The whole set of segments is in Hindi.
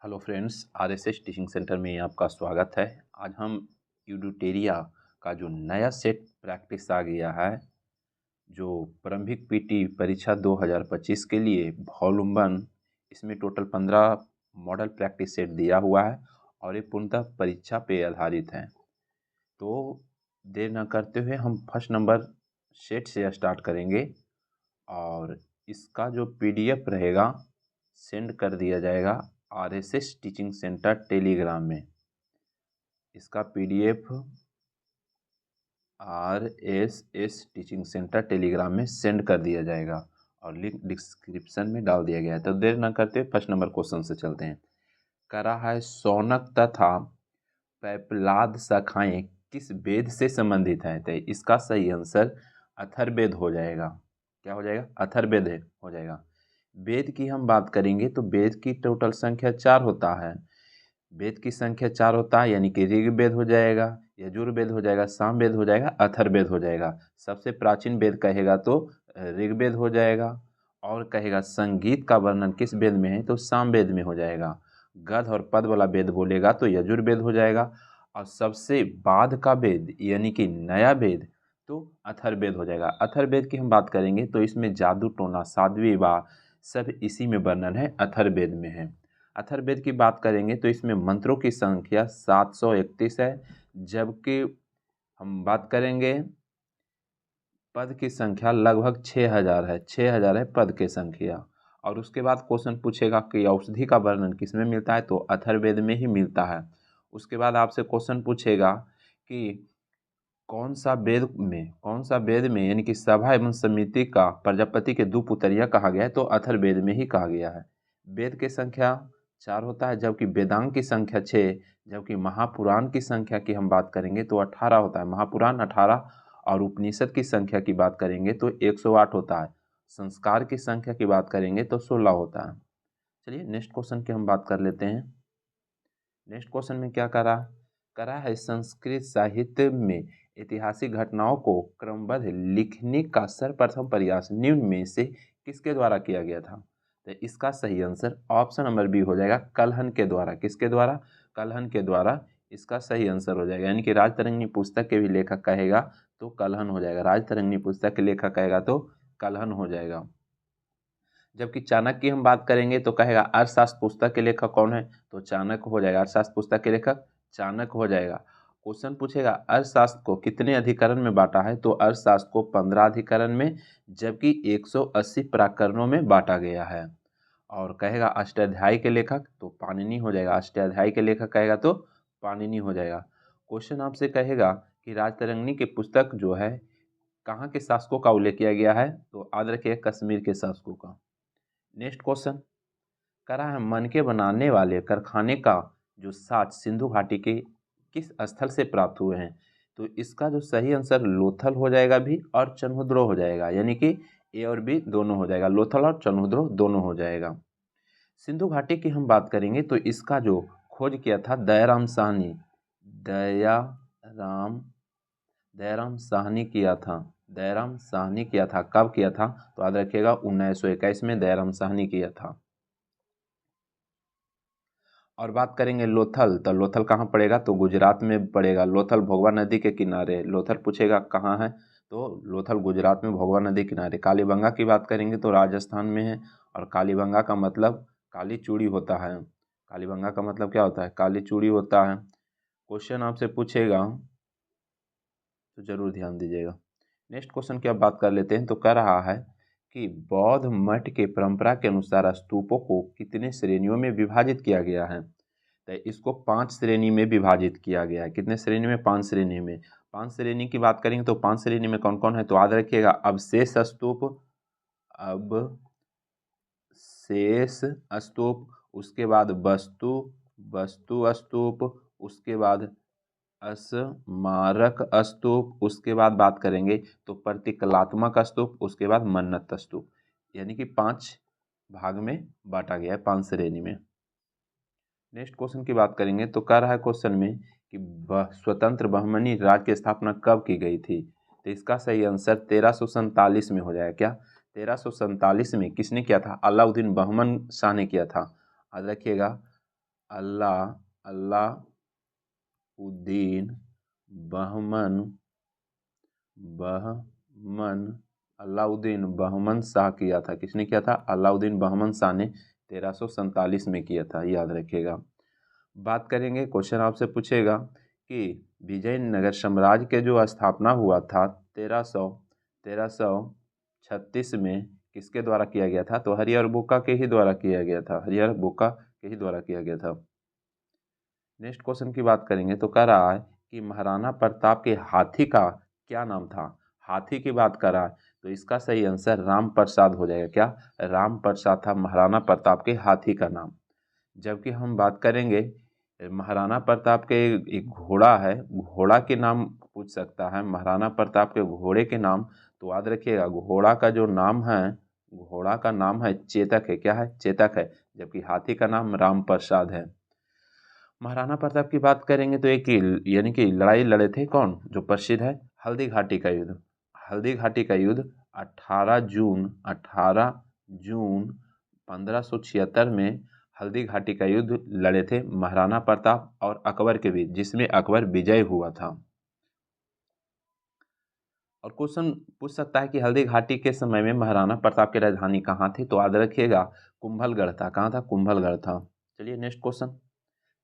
Hello friends, RSS teaching centre में आपका स्वागत है। आज हम यूडूटेरिया का जो नया सेट प्रैक्टिस आ गया है, जो प्रारंभिक पीटी परीक्षा 2025 के लिए वॉल्यूम 1, इसमें टोटल 15 मॉडल प्रैक्टिस सेट दिया हुआ है और ये पूर्णतः परीक्षा पे आधारित है। तो देर न करते हुए हम फर्स्ट नंबर सेट से स्टार्ट करेंगे और इसका जो पीडीएफ रहेगा सेंड कर दिया जाएगा आरएसएस टीचिंग सेंटर टेलीग्राम में। इसका PDF RSS teaching centre Telegram में सेंड कर दिया जाएगा और लिंक डिस्क्रिप्शन में डाल दिया गया है। तो देर न करते फर्स्ट नंबर क्वेश्चन से चलते हैं। करा है शौनक तथा पैपलाद शाखाएं किस वेद से संबंधित है? तो इसका सही आंसर अथर्ववेद हो जाएगा। क्या हो जाएगा? अथर्ववेद हो जाएगा। वेद की हम बात करेंगे तो वेद की टोटल संख्या 4 होता है। वेद की संख्या 4 होता है, यानी कि ऋग्वेद हो जाएगा, यजुर्वेद हो जाएगा, सामवेद हो जाएगा, अथर्ववेद हो जाएगा। सबसे प्राचीन वेद कहेगा तो ऋग्वेद हो जाएगा, और कहेगा संगीत का वर्णन किस वेद में है तो सामवेद में हो जाएगा। गद्य और पद वाला वेद बोलेगा तो यजुर्वेद हो जाएगा, और सबसे बाद का वेद यानी कि नया वेद तो अथर्ववेद हो जाएगा। अथर्ववेद की हम बात करेंगे तो इसमें जादू टोना साध्वी विवाह सब इसी में वर्णन है, अथर्ववेद में है। अथर्ववेद की बात करेंगे तो इसमें मंत्रों की संख्या 731 है, जबकि हम बात करेंगे पद की संख्या लगभग 6000 है। 6000 है पद की संख्या। और उसके बाद क्वेश्चन पूछेगा कि औषधि का वर्णन किसमें मिलता है तो अथर्ववेद में ही मिलता है। उसके बाद आपसे क्वेश्चन पूछेगा कि कौन सा वेद में यानी कि सभा एवं समिति का प्रजापति के दो पुतरिया कहा गया है तो अथर्ववेद में ही कहा गया है। वेद की संख्या 4 होता है, जबकि वेदांग की संख्या 6, जबकि महापुराण की संख्या की हम बात करेंगे तो 18 होता है। महापुराण 18, और उपनिषद की संख्या की बात करेंगे तो 108 होता है। संस्कार की संख्या की बात करेंगे तो 16 होता है। चलिए नेक्स्ट क्वेश्चन की हम बात कर लेते हैं। नेक्स्ट क्वेश्चन में क्या करा है संस्कृत साहित्य में ऐतिहासिक घटनाओं को क्रमबद्ध लिखने का सर्वप्रथम प्रयास निम्न में से किसके द्वारा किया गया था? तो इसका सही आंसर ऑप्शन नंबर बी हो जाएगा, कलहन के द्वारा। किसके द्वारा? कलहन के द्वारा इसका सही आंसर हो जाएगा। यानी कि राजतरंगिणी पुस्तक के भी लेखक कहेगा तो कलहन हो जाएगा। राजतरंगिणी पुस्तक के लेखक कहेगा तो कलहन हो जाएगा। जबकि चाणक्य की हम बात करेंगे तो कहेगा अर्थशास्त्र पुस्तक के लेखक कौन है तो चाणक्य हो जाएगा। अर्थशास्त्र पुस्तक के लेखक चाणक्य हो जाएगा। क्वेश्चन पूछेगा अर्थशास्त्र को कितने अधिकरण में बांटा है तो अर्थशास्त्र को 15 अधिकरण में, जबकि 180 प्रकरणों में बांटा गया है। और कहेगा अष्टाध्यायी के लेखक तो पाणिनि हो जाएगा। अष्टाध्यायी के लेखक कहेगा तो पाणिनि हो जाएगा। क्वेश्चन आपसे कहेगा कि राजतरंगिणी की पुस्तक जो है कहाँ के शासकों का उल्लेख किया गया है तो याद रखिए कश्मीर के शासकों का। नेक्स्ट क्वेश्चन करा है मनके बनाने वाले कारखाने का जो साक्ष्य सिंधु घाटी के किस स्थल से प्राप्त हुए हैं तो इसका जो सही आंसर लोथल हो जाएगा भी और चन्हुद्रो हो जाएगा। यानी कि ए और बी दोनों हो जाएगा, लोथल और चन्हुद्रो दोनों हो जाएगा। सिंधु घाटी की हम बात करेंगे तो इसका जो खोज किया था दयाराम साहनी, दयाराम दयाराम साहनी किया था। दयाराम साहनी किया था। कब किया था तो याद रखिएगा 1921 में दयाराम साहनी किया था। और बात करेंगे लोथल, तो लोथल कहाँ पड़ेगा तो गुजरात में पड़ेगा। लोथल भोगवा नदी के किनारे। लोथल पूछेगा कहाँ है तो लोथल गुजरात में भोगवा नदी किनारे। कालीबंगा की बात करेंगे तो राजस्थान में है, और कालीबंगा का मतलब काली चूड़ी होता है। कालीबंगा का मतलब क्या होता है? काली चूड़ी होता है। क्वेश्चन आपसे पूछेगा तो जरूर ध्यान दीजिएगा। नेक्स्ट क्वेश्चन की अब बात कर लेते हैं तो कह रहा है कि बौद्ध मठ के परंपरा के अनुसार स्तूपों को कितने श्रेणियों में विभाजित किया गया है तो इसको 5 श्रेणी में विभाजित किया गया है। कितने श्रेणी में? 5 श्रेणी में। 5 श्रेणी की बात करेंगे तो 5 श्रेणी में कौन कौन है तो याद रखिएगा अवशेष स्तूप, अवशेष स्तूप, उसके बाद वस्तु स्तूप, उसके बाद स्मारक स्तूप, उसके बाद बात करेंगे तो प्रतीकात्मक स्तूप, उसके बाद मन्नत स्तूप। यानी कि 5 भाग में बांटा गया है, 5 श्रेणी में। नेक्स्ट क्वेश्चन की बात करेंगे तो कह रहा है क्वेश्चन में कि स्वतंत्र बहमनी राज्य की स्थापना कब की गई थी तो इसका सही आंसर 1347 में हो जाएगा। क्या? 1347 में किसने किया था? अलाउद्दीन बहमन शाह ने किया था। याद रखिएगा अलाउद्दीन बहमन अलाउद्दीन बहमन शाह किया था। किसने किया था? अलाउद्दीन बहमन शाह ने 1347 में किया था, याद रखिएगा। बात करेंगे, क्वेश्चन आपसे पूछेगा कि विजयनगर साम्राज्य के जो स्थापना हुआ था 1336 में किसके द्वारा किया गया था? तो हरिहर बुक्का के ही द्वारा किया गया था, हरिहर बुक्का के ही द्वारा किया गया था। नेक्स्ट क्वेश्चन की बात करेंगे तो कह रहा है कि महाराणा प्रताप के हाथी का क्या नाम था? हाथी की बात कर रहा है तो इसका सही आंसर राम प्रसाद हो जाएगा। क्या? राम प्रसाद था महाराणा प्रताप के हाथी का नाम। जबकि हम बात करेंगे महाराणा प्रताप के एक घोड़ा है, घोड़ा के नाम पूछ सकता है, महाराणा प्रताप के घोड़े के नाम। तो याद रखिएगा घोड़ा का जो नाम है, घोड़ा का नाम है चेतक है। क्या है? चेतक है। जबकि हाथी का नाम राम प्रसाद है। महाराणा प्रताप की बात करेंगे तो एक यानी कि लड़ाई लड़े थे कौन? जो प्रसिद्ध है हल्दी घाटी का युद्ध। हल्दी घाटी का युद्ध 18 जून 1576 में हल्दी घाटी का युद्ध लड़े थे महाराणा प्रताप और अकबर के बीच, जिसमें अकबर विजय हुआ था। और क्वेश्चन पूछ सकता है कि हल्दी घाटी के समय में महाराणा प्रताप की राजधानी कहाँ थी? तो याद रखिएगा कुंभलगढ़ था। कहाँ था? कुंभलगढ़ था। चलिए नेक्स्ट क्वेश्चन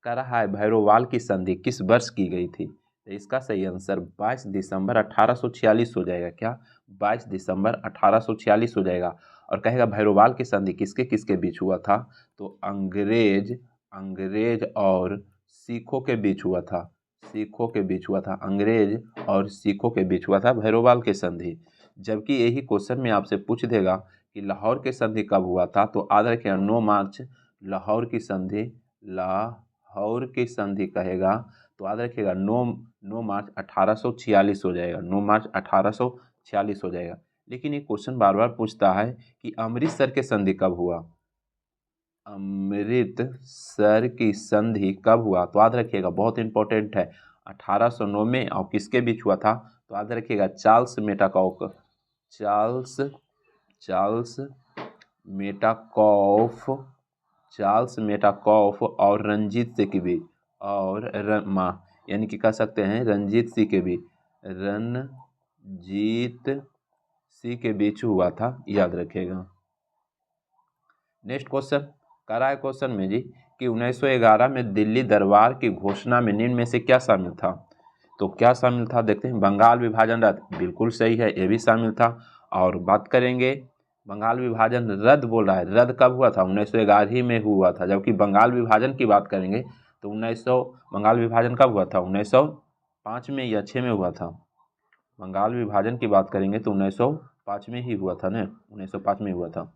कह रहा है भैरोवाल की संधि किस वर्ष की गई थी? तो इसका सही आंसर 22 दिसंबर 1846 हो जाएगा। क्या? 22 दिसंबर 1846 हो जाएगा। और कहेगा भैरोवाल की संधि किसके किसके बीच हुआ था? तो अंग्रेज और सिखों के बीच हुआ था। सिखों के बीच हुआ था, अंग्रेज और सिखों के बीच हुआ था भैरोवाल की संधि। जबकि यही क्वेश्चन में आपसे पूछ देगा कि लाहौर की संधि कब हुआ था? तो याद रखिएगा 9 मार्च लाहौर की संधि, लाहौर की संधि कहेगा तो याद रखिएगा 9 मार्च 1846 हो जाएगा। 9 मार्च 1846 हो जाएगा। लेकिन ये क्वेश्चन बार बार पूछता है कि अमृतसर की संधि कब हुआ? अमृतसर की संधि कब हुआ? तो याद रखिएगा बहुत इंपॉर्टेंट है, 1809 में। और किसके बीच हुआ था? तो याद रखिएगा चार्ल्स मेटाकॉफ चार्ल्स मेटाकॉफ और रंजीत सिंह के बीच, और यानी कि कह सकते हैं रंजीत सिंह के बीच, रंजीत सिंह के बीच हुआ था, याद रखिएगा। नेक्स्ट क्वेश्चन कह रहा है क्वेश्चन में जी कि 1911 में दिल्ली दरबार की घोषणा में निम्न में से क्या शामिल था? तो क्या शामिल था देखते हैं। बंगाल विभाजन रद्द, बिल्कुल सही है, ये भी शामिल था। और बात करेंगे बंगाल विभाजन रद्द बोल रहा है, रद्द कब हुआ था? 1911 ही में हुआ था। जबकि बंगाल विभाजन की बात करेंगे तो 1900 बंगाल विभाजन कब हुआ था? 1905 में या 6 में हुआ था। बंगाल विभाजन की बात करेंगे तो 1905 में ही हुआ था ना, 1905 में हुआ था।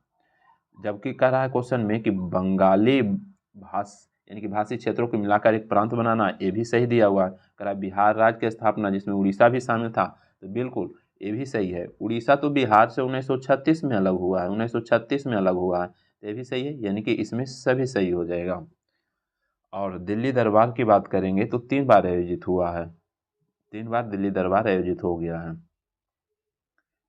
जबकि कह रहा है क्वेश्चन में कि बंगाली यानी कि भाषी क्षेत्रों को मिलाकर एक प्रांत बनाना, ये भी सही दिया हुआ है। कह रहा है बिहार राज्य की स्थापना जिसमें उड़ीसा भी शामिल था, तो बिल्कुल ये भी सही है। उड़ीसा तो बिहार से 1936 में अलग हुआ है, 1936 में अलग हुआ है, तो ये भी सही है। यानी कि इसमें सभी सही हो जाएगा। और दिल्ली दरबार की बात करेंगे तो 3 बार आयोजित हुआ है, 3 बार दिल्ली दरबार आयोजित हो गया है।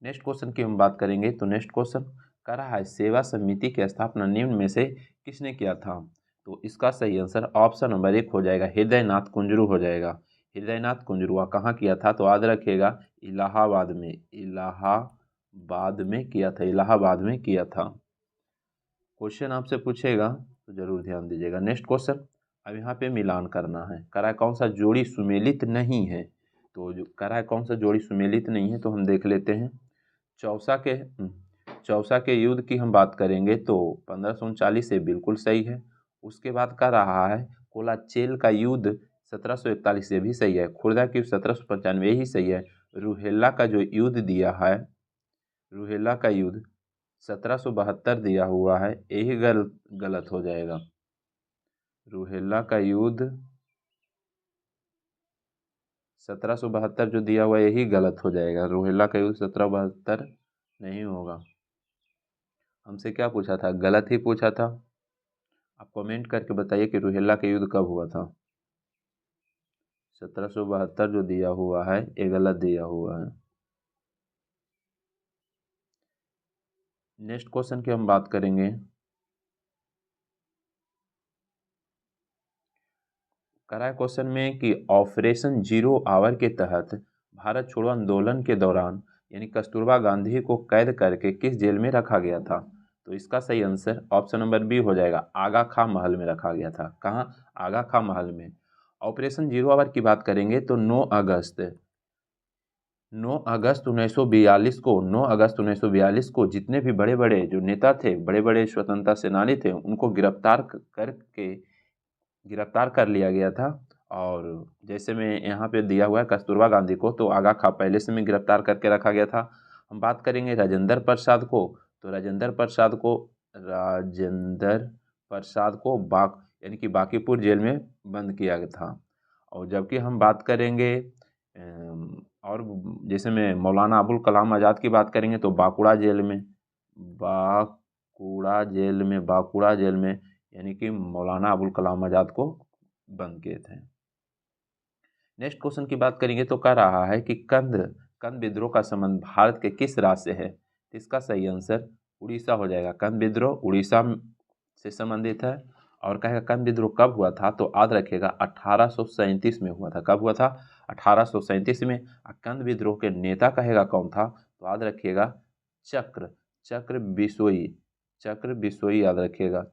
नेक्स्ट क्वेश्चन की हम बात करेंगे तो नेक्स्ट क्वेश्चन कह रहा है सेवा समिति की स्थापना निम्न में से किसने किया था? तो इसका सही आंसर ऑप्शन नंबर 1 हो जाएगा, हृदयनाथ कुंजरू हो जाएगा। हृदयनाथ कुंजरू कहाँ किया था? तो याद रखिएगा इलाहाबाद में, इलाहाबाद में किया था, इलाहाबाद में किया था। क्वेश्चन आपसे पूछेगा तो जरूर ध्यान दीजिएगा। नेक्स्ट क्वेश्चन अब यहाँ पे मिलान करना है। कह रहा है कौन सा जोड़ी सुमेलित नहीं है? तो जो कह रहा है कौन सा जोड़ी सुमेलित नहीं है तो हम देख लेते हैं। चौसा के युद्ध की हम बात करेंगे तो 1539 से बिल्कुल सही है। उसके बाद कह रहा है कोलाचेल का युद्ध 1741 से भी सही है। खुर्दा की 1795 ही सही है। रूहेला का जो युद्ध दिया है, रूहेला का युद्ध 1772 दिया हुआ है, यही गलत हो जाएगा। रूहेला का युद्ध 1772 जो दिया हुआ है यही गलत हो जाएगा। रूहेला का युद्ध 1772 नहीं होगा। हमसे क्या पूछा था? गलत ही पूछा था। आप कमेंट करके बताइए कि रूहेला का युद्ध कब हुआ था। 1772 जो दिया हुआ है ये गलत दिया हुआ है। नेक्स्ट क्वेश्चन की हम बात करेंगे करा है क्वेश्चन में कि ऑपरेशन जीरो आवर के तहत भारत छोड़ो आंदोलन के दौरान यानी कस्तूरबा गांधी को कैद करके किस जेल में रखा गया था। तो इसका सही आंसर ऑप्शन नंबर बी हो जाएगा, आगा खां महल में रखा गया था। कहाँ? आगा खां महल में। ऑपरेशन जीरो आवर की बात करेंगे तो 9 अगस्त 1942 को जितने भी बड़े बड़े जो नेता थे, बड़े बड़े स्वतंत्रता सेनानी थे, उनको गिरफ्तार कर लिया गया था। और जैसे मैं यहाँ पे दिया हुआ है कस्तूरबा गांधी को तो आगा खां पहले से में गिरफ्तार करके रखा गया था। हम बात करेंगे राजेंद्र प्रसाद को, तो राजेंद्र प्रसाद को यानी कि बांकीपुर जेल में बंद किया गया था। और जबकि हम बात करेंगे और जैसे में मौलाना अबुल कलाम आज़ाद की बात करेंगे तो बांकुड़ा जेल में यानी कि मौलाना अबुल कलाम आज़ाद को बंद किए थे। नेक्स्ट क्वेश्चन की बात करेंगे तो कह रहा है कि कंद विद्रोह का संबंध भारत के किस राज्य से है। तो इसका सही आंसर उड़ीसा हो जाएगा। कंद विद्रोह उड़ीसा से संबंधित है। और कहेगा कंद विद्रोह कब हुआ था, तो याद रखिएगा 1837 में हुआ था। कब हुआ था? 1837 में। कंद विद्रोह के नेता कहेगा कौन था, तो याद रखिएगा चक्र बिसोई याद रखिएगा।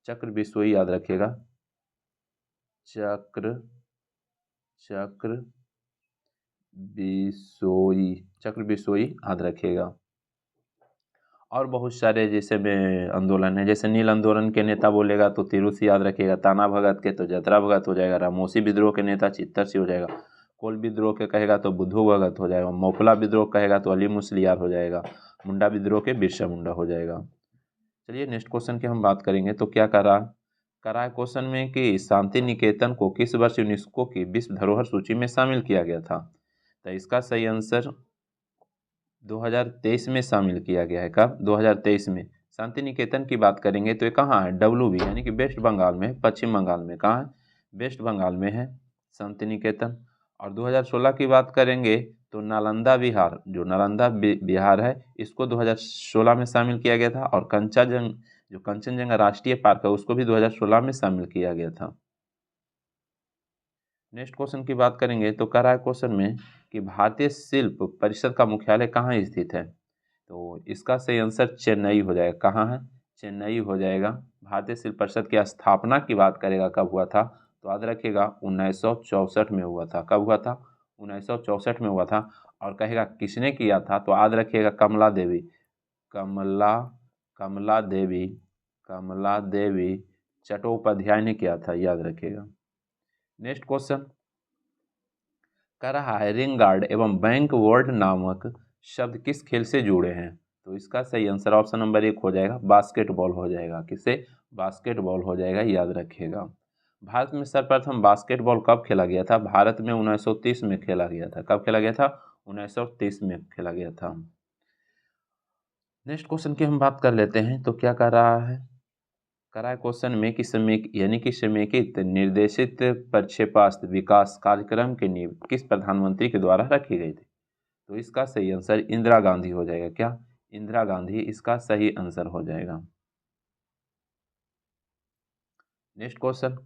चक्र बिसोई याद रखिएगा। चक्र बिसोई याद रखिएगा। और बहुत सारे जैसे में आंदोलन है, जैसे नील आंदोलन के नेता बोलेगा तो तिरुसी याद रखिएगा। ताना भगत के तो जतरा भगत हो जाएगा। रामोसी विद्रोह के नेता चित्तर सिंह हो जाएगा। कोल विद्रोह के कहेगा तो बुद्धू भगत हो जाएगा। मोपला विद्रोह कहेगा तो अली मुसलियार हो जाएगा। मुंडा विद्रोह के बिरसा मुंडा हो जाएगा। चलिए नेक्स्ट क्वेश्चन की हम बात करेंगे तो क्या करा है क्वेश्चन में कि शांति निकेतन को किस वर्ष यूनेस्को की विश्व धरोहर सूची में शामिल किया गया था। तो इसका सही आंसर 2023 में शामिल किया गया है। कब? 2023 में। शांति निकेतन की बात करेंगे तो ये कहाँ है? WB यानी कि वेस्ट बंगाल में, पश्चिम बंगाल में। कहाँ है? वेस्ट बंगाल में है शांति निकेतन। और 2016 की बात करेंगे तो नालंदा बिहार है, इसको 2016 में शामिल किया गया था। और कंचनजंगा राष्ट्रीय पार्क है, उसको भी 2016 में शामिल किया गया था। नेक्स्ट क्वेश्चन की बात करेंगे तो कह रहा है क्वेश्चन में कि भारतीय शिल्प परिषद का मुख्यालय कहाँ स्थित है। तो इसका सही आंसर चेन्नई हो जाएगा। कहाँ है? चेन्नई हो जाएगा। भारतीय शिल्प परिषद की स्थापना की बात करेगा कब हुआ था, तो याद रखिएगा 1964 में हुआ था। कब हुआ था? 1964 में हुआ था। और कहेगा किसने किया था, तो याद रखिएगा कमला देवी चट्टोपाध्याय ने किया था, याद रखिएगा। नेक्स्ट क्वेश्चन कह रहा है रिंग गार्ड एवं बैंक वर्ड नामक शब्द किस खेल से जुड़े हैं। तो इसका सही आंसर ऑप्शन नंबर 1 हो जाएगा, बास्केटबॉल हो जाएगा। किससे? बास्केटबॉल हो जाएगा, याद रखिएगा। भारत में सर्वप्रथम बास्केटबॉल कब खेला गया था? भारत में 1930 में खेला गया था। कब खेला गया था? 1930 में खेला गया था। नेक्स्ट क्वेश्चन की हम बात कर लेते हैं तो क्या कर रहा है क्वेश्चन में कि समेकित निर्देशित प्रक्षेपास्त्र विकास कार्यक्रम की नींव किस प्रधानमंत्री के द्वारा रखी गई थी। तो इसका सही आंसर इंदिरा गांधी हो जाएगा। क्या? इंदिरा गांधी इसका सही आंसर हो जाएगा। नेक्स्ट क्वेश्चन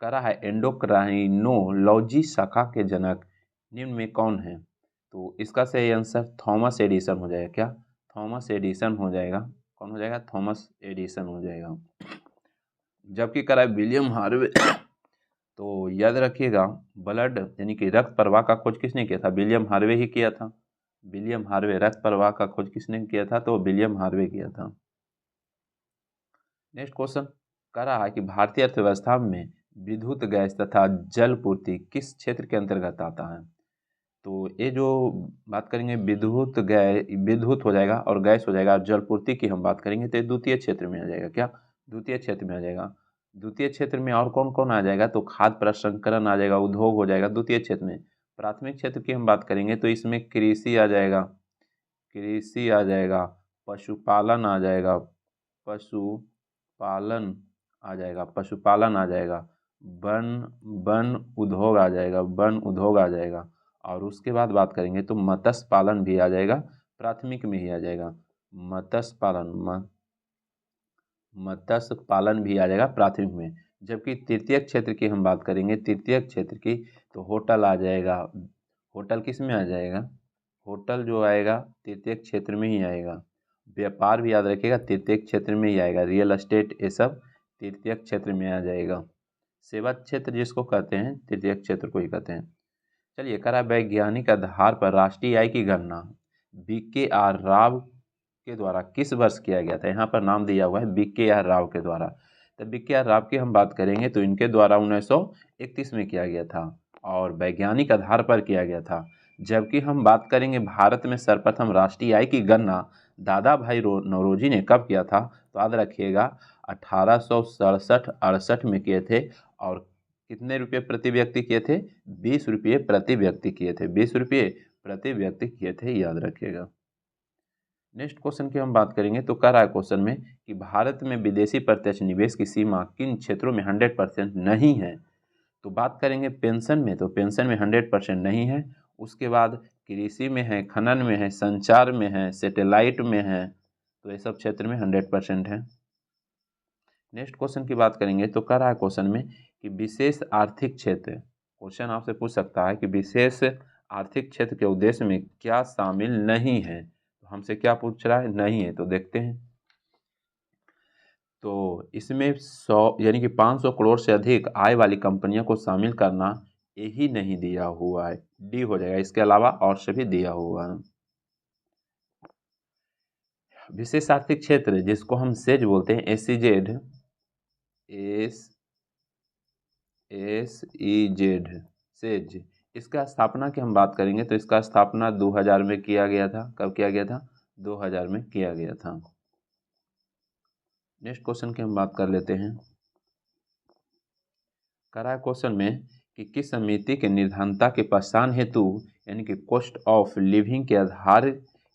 कह रहा है एंडोक्राइनोलॉजी शाखा के जनक निम्न में कौन है। तो इसका सही आंसर थॉमस एडिसन हो जाएगा। क्या? थॉमस एडिसन हो जाएगा। कौन हो जाएगा? थॉमस एडिसन हो जाएगा। जबकि करा है विलियम हार्वे तो याद रखिएगा ब्लड यानी कि रक्त प्रवाह का खोज किसने किया था? विलियम हार्वे ही किया था। विलियम हार्वे रक्त प्रवाह का खोज किसने किया था? तो विलियम हार्वे किया था। नेक्स्ट क्वेश्चन कह रहा है कि भारतीय अर्थव्यवस्था में विद्युत गैस तथा जल पूर्ति किस क्षेत्र के अंतर्गत आता है। तो ये जो बात करेंगे विद्युत हो जाएगा और गैस हो जाएगा। जल पूर्ति की हम बात करेंगे तो द्वितीय क्षेत्र में आ जाएगा। क्या? द्वितीय क्षेत्र में आ जाएगा। द्वितीय क्षेत्र में और कौन कौन आ जाएगा, तो खाद्य प्रसंस्करण आ जाएगा, उद्योग हो जाएगा द्वितीय क्षेत्र में। प्राथमिक क्षेत्र की हम बात करेंगे तो इसमें कृषि आ जाएगा, पशुपालन आ जाएगा, वन उद्योग आ जाएगा। और उसके बाद बात करेंगे तो मत्स्य पालन भी आ जाएगा, प्राथमिक में ही आ जाएगा। मत्स्य पालन भी आ जाएगा प्राथमिक में। जबकि तृतीयक क्षेत्र की हम बात करेंगे, तृतीयक क्षेत्र की, तो होटल आ जाएगा। होटल किस में आ जाएगा? होटल जो आएगा तृतीयक क्षेत्र में ही आएगा। व्यापार भी याद रखिएगा, तृतीयक क्षेत्र में ही आएगा। रियल एस्टेट ये सब तृतीयक क्षेत्र में आ जाएगा। सेवा क्षेत्र जिसको कहते हैं तृतीयक क्षेत्र को ही कहते हैं। चलिए, करा वैज्ञानिक आधार पर राष्ट्रीय आय की गणना BKR राव के द्वारा किस वर्ष किया गया था? यहाँ पर नाम दिया हुआ है BKR राव के द्वारा। तो BKR राव की हम बात करेंगे तो इनके द्वारा 1931 में किया गया था और वैज्ञानिक आधार पर किया गया था। जबकि हम बात करेंगे भारत में सर्वप्रथम राष्ट्रीय आय की गणना दादा भाई नौरोजी ने कब किया था? तो याद रखिएगा 1867-68 में किए थे। और कितने रुपये प्रति व्यक्ति किए थे? 20 रुपये प्रति व्यक्ति किए थे। 20 रुपये प्रति व्यक्ति किए थे, याद रखिएगा। नेक्स्ट क्वेश्चन की हम बात करेंगे तो कह रहा है क्वेश्चन में कि भारत में विदेशी प्रत्यक्ष निवेश की सीमा किन क्षेत्रों में 100% नहीं है? तो बात करेंगे पेंशन में, तो पेंशन में 100% नहीं है। उसके बाद कृषि में है, खनन में है, संचार में है, सैटेलाइट में है, तो ये सब क्षेत्र में 100% है। नेक्स्ट क्वेश्चन की बात करेंगे तो कह रहा है क्वेश्चन में कि विशेष आर्थिक क्षेत्र, क्वेश्चन आपसे पूछ सकता है कि विशेष आर्थिक क्षेत्र के उद्देश्य में क्या शामिल नहीं है? तो हमसे क्या पूछ रहा है? नहीं है। तो देखते हैं, तो इसमें 100 यानी कि 500 करोड़ से अधिक आय वाली कंपनियों को शामिल करना यही नहीं दिया हुआ है, डी हो जाएगा। इसके अलावा और सभी दिया हुआ है। विशेष आर्थिक क्षेत्र जिसको हम सेज बोलते हैं, SEZ, सेज, इसका स्थापना की हम बात करेंगे तो इसका स्थापना 2000 में किया गया था। कब किया गया था? 2000 में किया गया था। नेक्स्ट क्वेश्चन की हम बात कर लेते हैं। करा क्वेश्चन में कि किस समिति के निर्धनता के पहचान हेतु यानी कि कॉस्ट ऑफ लिविंग के आधार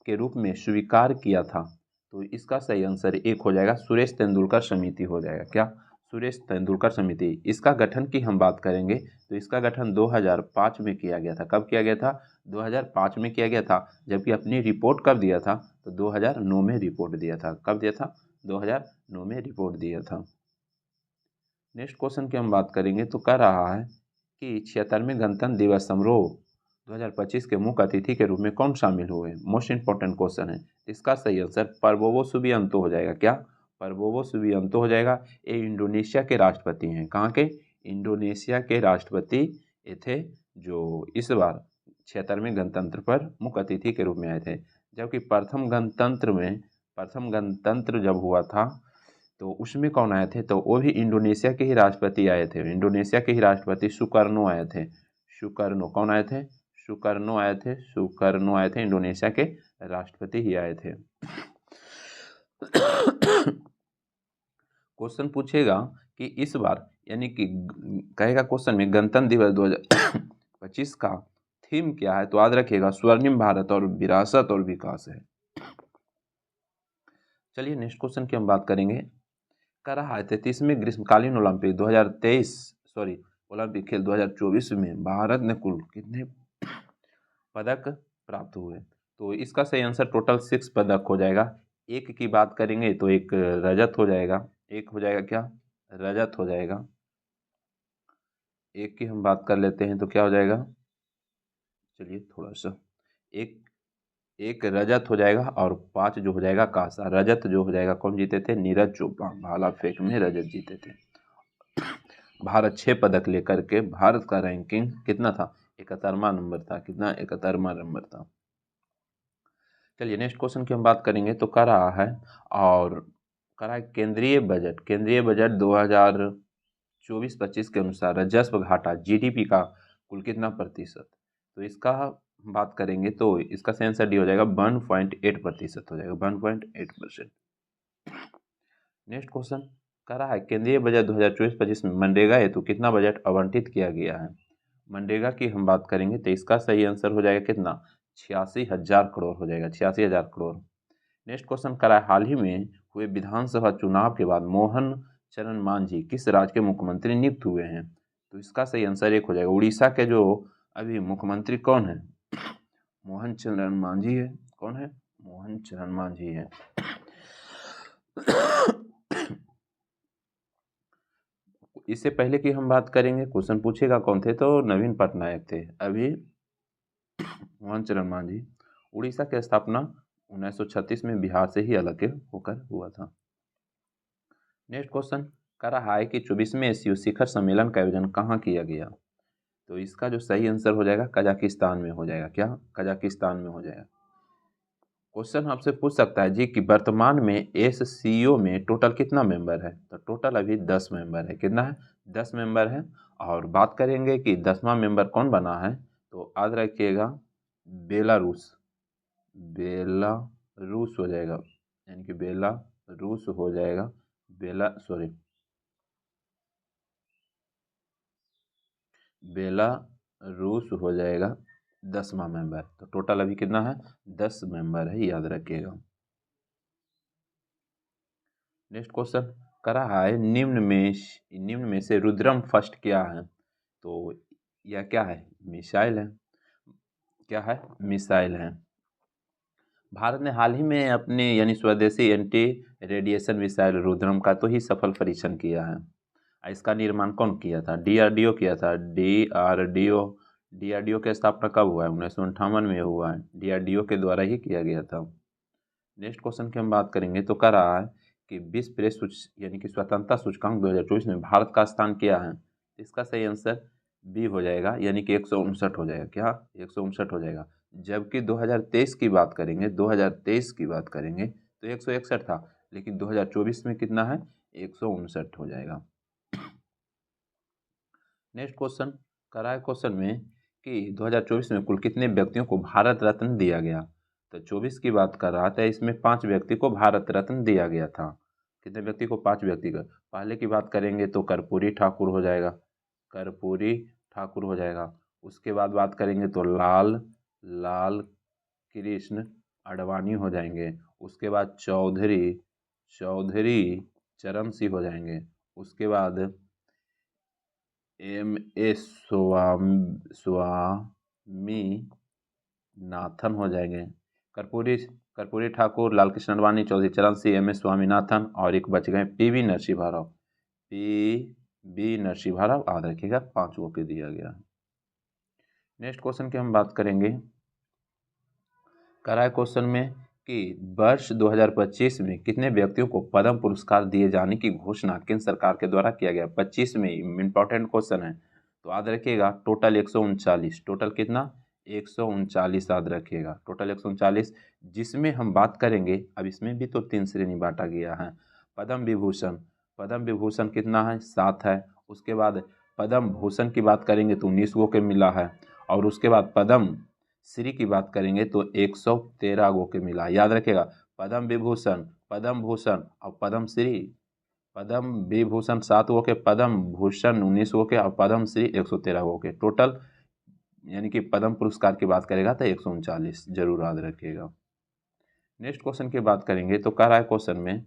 के रूप में स्वीकार किया था? तो इसका सही आंसर एक हो जाएगा, सुरेश तेंदुलकर समिति हो जाएगा। क्या? सुरेश तेंदुलकर समिति। इसका गठन की हम बात करेंगे तो इसका गठन 2005 में किया गया था। कब किया गया था? 2005 में किया गया था। जबकि अपनी रिपोर्ट कब दिया था? तो 2009 में रिपोर्ट दिया था। कब दिया था? 2009 में रिपोर्ट दिया था। नेक्स्ट क्वेश्चन की हम बात करेंगे तो कह रहा है कि 76वें गणतंत्र दिवस समारोह 2025 के मुख्य अतिथि के रूप में कौन शामिल हुए? मोस्ट इंपॉर्टेंट क्वेश्चन है। इसका सही आंसर प्रबोवो सुबियांतो हो जाएगा। क्या? प्रबोवो सुबियांतो हो जाएगा। ये इंडोनेशिया के राष्ट्रपति हैं। कहाँ के? इंडोनेशिया के राष्ट्रपति ये थे, जो इस बार 76वें गणतंत्र पर मुख्य अतिथि के रूप में आए थे। जबकि प्रथम गणतंत्र जब हुआ था तो उसमें कौन आए थे? तो वो भी इंडोनेशिया के ही राष्ट्रपति आए थे। इंडोनेशिया के ही राष्ट्रपति सुकर्नो आए थे। सुकर्नो कौन आए थे? सुकर्नो आए थे। सुकर्नो आए थे, इंडोनेशिया के राष्ट्रपति ही आए थे। क्वेश्चन पूछेगा कि इस बार यानी कि कहेगा क्वेश्चन में गणतंत्र दिवस 2025 का थीम क्या है? तो याद रखिएगा स्वर्णिम भारत और विरासत और विकास है। चलिए नेक्स्ट क्वेश्चन की हम बात करेंगे। कर रहा है 33वें ग्रीष्मकालीन ओलंपिक 2023 ओलंपिक खेल 2024 में भारत ने कुल कितने पदक प्राप्त हुए? तो इसका सही आंसर टोटल 6 पदक हो जाएगा। एक की बात करेंगे तो एक रजत हो जाएगा। एक हो जाएगा क्या? रजत हो जाएगा। एक की हम बात कर लेते हैं तो क्या हो जाएगा? चलिए थोड़ा सा, एक रजत हो जाएगा और 5 जो हो जाएगा कांसा। रजत जो हो जाएगा कौन जीते थे? नीरज चोपड़ा, भाला फेंक में रजत जीते थे। भारत 6 पदक लेकर के, भारत का रैंकिंग कितना था? 71वां नंबर था। कितना? 71वां नंबर था। चलिए नेक्स्ट क्वेश्चन की हम बात करेंगे तो कह रहा है और कह रहा है केंद्रीय बजट 2024-25 के अनुसार राजस्व घाटा जीडीपी का कुल कितना प्रतिशत? तो इसका बात करेंगे तो इसका सही आंसर डी हो जाएगा, 1.8% हो जाएगा। 1.8%। नेक्स्ट क्वेश्चन कह रहा है केंद्रीय बजट 2024-25 में मनरेगा हेतु कितना बजट आवंटित किया गया है? मनरेगा की हम बात करेंगे तो इसका सही आंसर हो जाएगा कितना? 86,000 करोड़ हो जाएगा। 86,000 करोड़। नेक्स्ट क्वेश्चन करा है हाल ही में हुए विधानसभा चुनाव के बाद मोहन चरण मांझी किस राज्य के मुख्यमंत्री नियुक्त हुए हैं? तो इसका सही आंसर एक हो जाएगा। उड़ीसा के जो अभी मुख्यमंत्री कौन है? मोहन चरण मांझी है। कौन है? मोहन चरण मांझी है। तो इससे पहले की हम बात करेंगे, क्वेश्चन पूछेगा कौन थे, तो नवीन पटनायक थे। अभी मोहन चरण मांझी। उड़ीसा की स्थापना 1936 में बिहार से ही अलग होकर हुआ था। नेक्स्ट क्वेश्चन कह रहा है कि 24वें एससीओ शिखर सम्मेलन का आयोजन कहाँ किया गया। तो इसका जो सही आंसर हो जाएगा कजाकिस्तान में हो जाएगा। क्या? कजाकिस्तान में हो जाएगा। क्वेश्चन आपसे पूछ सकता है जी कि वर्तमान में एससीओ में टोटल कितना मेंबर है। तो टोटल अभी 10 मेंबर है। कितना है? 10 मेंबर है। और बात करेंगे कि 10वां मेंबर कौन बना है, तो याद रखिएगा बेलारूस। बेलारूस हो जाएगा, यानी कि बेलारूस हो जाएगा। बेलारूस हो जाएगा 10वां मेंबर। तो टोटल अभी कितना है? 10 मेंबर है, याद रखिएगा। नेक्स्ट क्वेश्चन कर रहा है निम्न में से रुद्रम फर्स्ट क्या है। तो यह क्या है? मिसाइल है। क्या है? मिसाइल है। भारत ने हाल ही में अपने यानी स्वदेशी एंटी रेडिएशन मिसाइल रुद्रम का तो ही सफल परीक्षण किया है। इसका निर्माण कौन किया था? डीआरडीओ किया था। डीआरडीओ की स्थापना कब हुआ है? 1958 में हुआ है। डीआरडीओ के द्वारा ही किया गया था। नेक्स्ट क्वेश्चन की हम बात करेंगे तो कह रहा है कि विश्व प्रेस यानी कि स्वतंत्रता सूचकांक 2024 में भारत का स्थान क्या है। इसका सही आंसर बी हो जाएगा, यानी कि 159 हो जाएगा। क्या? 159 हो जाएगा। जबकि 2023 की बात करेंगे, 2023 की बात करेंगे तो 161 था, लेकिन 2024 में कितना है? 159 हो जाएगा। नेक्स्ट क्वेश्चन करा है क्वेश्चन में कि 2024 में कुल कितने व्यक्तियों को भारत रत्न दिया गया। तो 24 की बात कर रहा था, इसमें 5 व्यक्ति को भारत रत्न दिया गया था। कितने व्यक्ति को? 5 व्यक्ति को। पहले की बात करेंगे तो कर्पूरी ठाकुर हो जाएगा। कर्पूरी ठाकुर हो जाएगा। उसके बाद बात करेंगे तो लाल कृष्ण आडवाणी हो जाएंगे। उसके बाद चौधरी चरण सिंह हो जाएंगे। उसके बाद स्वामी नाथन हो जाएंगे। कर्पूरी ठाकुर, लालकृष्ण आडवाणी, चौधरी चरण सिंह, एम एस स्वामीनाथन और एक बच गए पीवी नरसिम्हा राव। पीवी नरसिम्हा राव याद रखिएगा, 5 को के दिया गया। नेक्स्ट क्वेश्चन की हम बात करेंगे। कराए क्वेश्चन में कि वर्ष 2025 में कितने व्यक्तियों को पद्म पुरस्कार दिए जाने की घोषणा केंद्र सरकार के द्वारा किया गया। 25 में इम्पोर्टेंट क्वेश्चन है, तो याद रखिएगा टोटल 139। टोटल कितना? 139 याद रखिएगा। टोटल 139, जिसमें हम बात करेंगे, अब इसमें भी तो 3 श्रेणी बांटा गया है। पद्म विभूषण कितना है? 7 है। उसके बाद पद्म भूषण की बात करेंगे तो 19 गो के मिला है। और उसके बाद पद्म श्री की बात करेंगे तो 113 गो के मिला। याद रखिएगा पद्म विभूषण, पद्म भूषण और पद्म श्री। पद्म विभूषण 7 गो के, पद्म भूषण 19 गो के और पद्म श्री 113 गो के। टोटल यानी कि पद्म पुरस्कार की बात करेगा तो 139 जरूर याद रखिएगा। नेक्स्ट क्वेश्चन की बात करेंगे तो कह रहा है क्वेश्चन में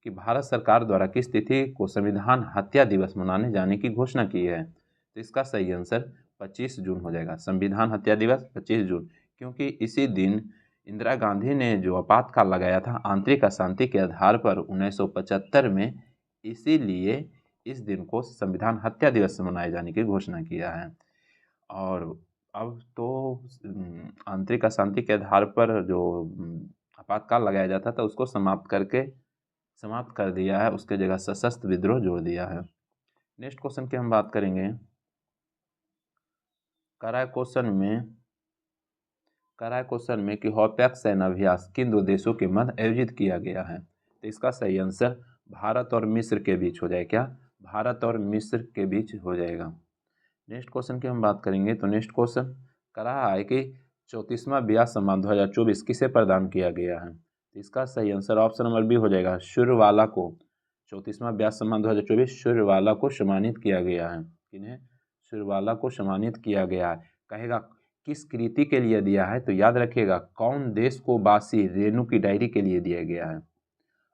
कि भारत सरकार द्वारा किस तिथि को संविधान हत्या दिवस मनाने जाने की घोषणा की है। तो इसका सही आंसर 25 जून हो जाएगा। संविधान हत्या दिवस 25 जून, क्योंकि इसी दिन इंदिरा गांधी ने जो आपातकाल लगाया था आंतरिक अशांति के आधार पर 1975 में, इसीलिए इस दिन को संविधान हत्या दिवस मनाए जाने की घोषणा किया है। और अब तो आंतरिक अशांति के आधार पर जो आपातकाल लगाया जाता था उसको समाप्त कर दिया है, उसके जगह सशस्त्र विद्रोह जोड़ दिया है। नेक्स्ट क्वेश्चन की हम बात करेंगे। कराए क्वेश्चन में कि हॉपैक सैन्य अभ्यास किन 2 देशों के मध्य आयोजित किया गया है। तो इसका सही आंसर भारत और मिस्र के बीच हो जाएगा। क्या? भारत और मिस्र के बीच हो जाएगा। नेक्स्ट क्वेश्चन की हम बात करेंगे तो नेक्स्ट क्वेश्चन कर रहा है कि 34वां ब्याह सम्मान 2024 किसे प्रदान किया गया है। तो इसका सही आंसर ऑप्शन नंबर बी हो जाएगा, सूर्यवाला को। 34वां ब्याह सम्मान 2024 सूर्यवाला को सम्मानित किया गया है। किन्हें? सूर्यवाला को सम्मानित किया गया है। कहेगा किस कृति के लिए दिया है, तो याद रखिएगा कौन देश को बासी रेणु की डायरी के लिए दिया गया है।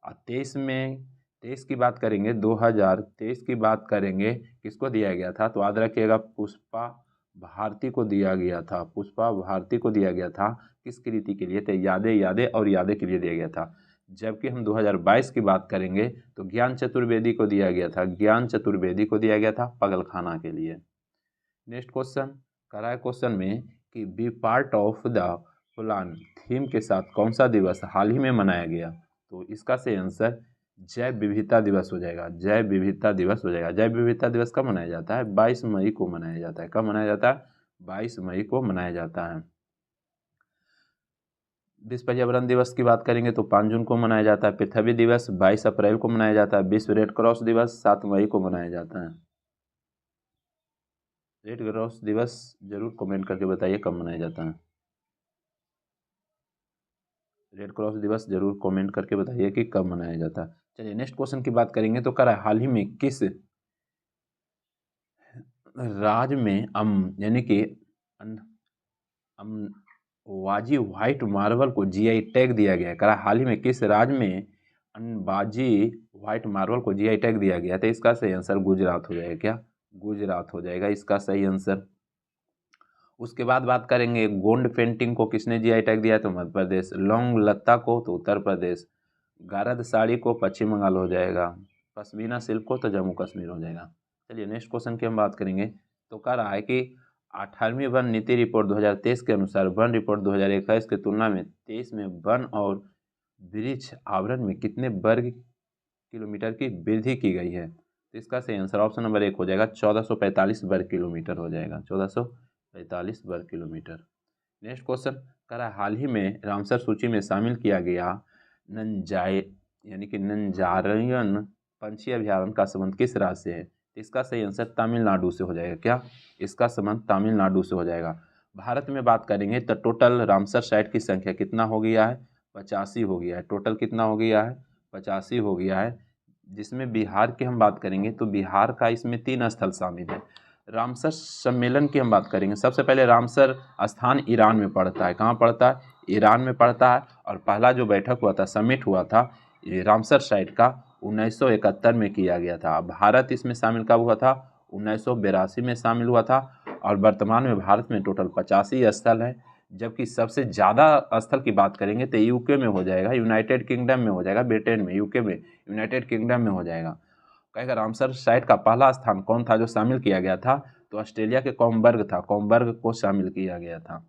और 23 की बात करेंगे, 2023 की बात करेंगे किसको दिया गया था, तो याद रखिएगा पुष्पा भारती को दिया गया था। पुष्पा भारती को दिया गया था किस कृति के लिए? तो यादें और यादें के लिए दिया गया था। जबकि हम 2022 की बात करेंगे तो ज्ञान चतुर्वेदी को दिया गया था, ज्ञान चतुर्वेदी को दिया गया था पागलखाना के लिए। नेक्स्ट क्वेश्चन करा है क्वेश्चन में कि B part of the plan theme के साथ कौन सा दिवस हाल ही में मनाया गया, तो इसका सही आंसर जैव विविधता दिवस हो जाएगा, जैव विविधता दिवस हो जाएगा। जैव विविधता दिवस कब मनाया जाता है? 22 मई को मनाया जाता है। कब मनाया जाता है? 22 मई को मनाया जाता है। विश्व पर्यावरण दिवस की बात करेंगे तो 5 जून को मनाया जाता है। पृथ्वी दिवस 22 अप्रैल को मनाया जाता है। विश्व रेड क्रॉस दिवस 7 मई को मनाया जाता है। रेड क्रॉस दिवस जरूर कमेंट करके बताइए कब मनाया जाता है। रेड क्रॉस दिवस जरूर कमेंट करके बताइए कि कब मनाया जाता है। चलिए नेक्स्ट क्वेश्चन की बात करेंगे तो करा हाल ही में किस राज्य में यानी कि वाजी व्हाइट मार्बल को जीआई टैग दिया गया है? करा हाल ही में किस राज्य में अंबाजी व्हाइट मार्बल को जीआई टैग दिया गया? तो इसका सही आंसर गुजरात हो जाएगा। क्या? गुजरात हो जाएगा इसका सही आंसर। उसके बाद बात करेंगे गोंड पेंटिंग को किसने जीआई टैग दिया? तो मध्य प्रदेश। लौंग लत्ता को तो उत्तर प्रदेश। गारद साड़ी को पश्चिम बंगाल हो जाएगा। पश्मीना सिल्क को तो जम्मू कश्मीर हो जाएगा। चलिए नेक्स्ट क्वेश्चन की हम बात करेंगे तो कह रहा है कि 18वीं वन नीति रिपोर्ट 2023 के अनुसार वन रिपोर्ट 2021 की तुलना में 23 में वन और वृक्ष आवरण में कितने वर्ग किलोमीटर की वृद्धि की गई है? तो इसका सही आंसर ऑप्शन नंबर 1 हो जाएगा 1445 वर्ग किलोमीटर हो जाएगा। 1445 वर्ग किलोमीटर। नेक्स्ट क्वेश्चन कह रहा है हाल ही में रामसर सूची में शामिल किया गया नंजाई यानी कि नंजारयन पंछी अभ्यारण्य का संबंध किस राज्य से है? इसका सही आंसर तमिलनाडु से हो जाएगा। क्या? इसका संबंध तमिलनाडु से हो जाएगा। भारत में बात करेंगे तो टोटल रामसर साइट की संख्या कितना हो गया है? 85 हो गया है। टोटल कितना हो गया है? 85 हो गया है। जिसमें बिहार की हम बात करेंगे तो बिहार का इसमें 3 स्थल शामिल है। रामसर सम्मेलन की हम बात करेंगे, सबसे पहले रामसर स्थान ईरान में पड़ता है। कहाँ पड़ता है? ईरान में पड़ता है। और पहला जो बैठक हुआ था, समिट हुआ था ये रामसर साइट का 1971 में किया गया था। भारत इसमें शामिल कब हुआ था? 1982 में शामिल हुआ था। और वर्तमान में भारत में टोटल 85 स्थल है। जबकि सबसे ज़्यादा स्थल की बात करेंगे तो यूके में हो जाएगा, यूनाइटेड किंगडम में हो जाएगा, ब्रिटेन में, यूके में, यूनाइटेड किंगडम में हो जाएगा। कहेगा रामसर साइट का पहला स्थान कौन था जो शामिल किया गया था? तो ऑस्ट्रेलिया के कॉमबर्ग था, कॉमबर्ग को शामिल किया गया था।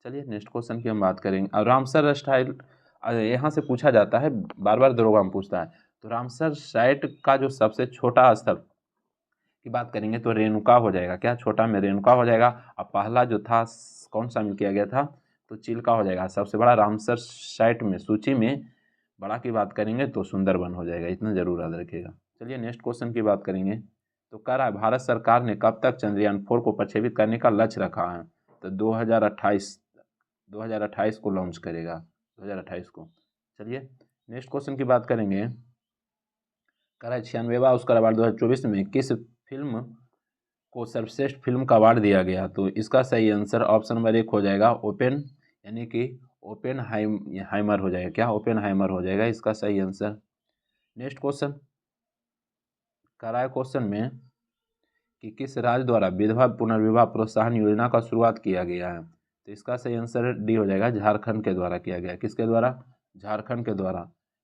चलिए नेक्स्ट क्वेश्चन की हम बात करेंगे। और रामसर साइट यहाँ से पूछा जाता है, बार बार दरोगा में पूछता है। तो रामसर साइट का जो सबसे छोटा स्थल की बात करेंगे तो रेणुका हो जाएगा। क्या? छोटा में रेणुका हो जाएगा। और पहला जो था कौन शामिल किया गया था? तो चिल्का हो जाएगा। सबसे बड़ा रामसर साइट में सूची में बड़ा की बात करेंगे तो सुंदरबन हो जाएगा, इतना जरूर याद रखिएगा। चलिए नेक्स्ट क्वेश्चन की बात करेंगे तो कह रहा है भारत सरकार ने कब तक चंद्रयान 4 को प्रक्षेपित करने का लक्ष्य रखा है? तो 2028 को लॉन्च करेगा, 2028 को। चलिए नेक्स्ट क्वेश्चन की बात करेंगे। कह रहा है 96वां ऑस्कर अवार्ड 2024 में किस फिल्म को सर्वश्रेष्ठ फिल्म का अवार्ड दिया गया? तो इसका सही आंसर ऑप्शन नंबर 1 हो जाएगा ओपेन यानी कि ओपेन हाइमर हो जाएगा। क्या? ओपेन हाइमर हो जाएगा इसका सही आंसर। नेक्स्ट क्वेश्चन कह रहा है क्वेश्चन में कि किस राज्य द्वारा विधवा पुनर्विवाह प्रोत्साहन योजना का शुरुआत किया गया है? तो इसका सही आंसर डी हो जाएगा, झारखंड के द्वारा किया गया। किसके द्वारा? झारखंड के द्वारा।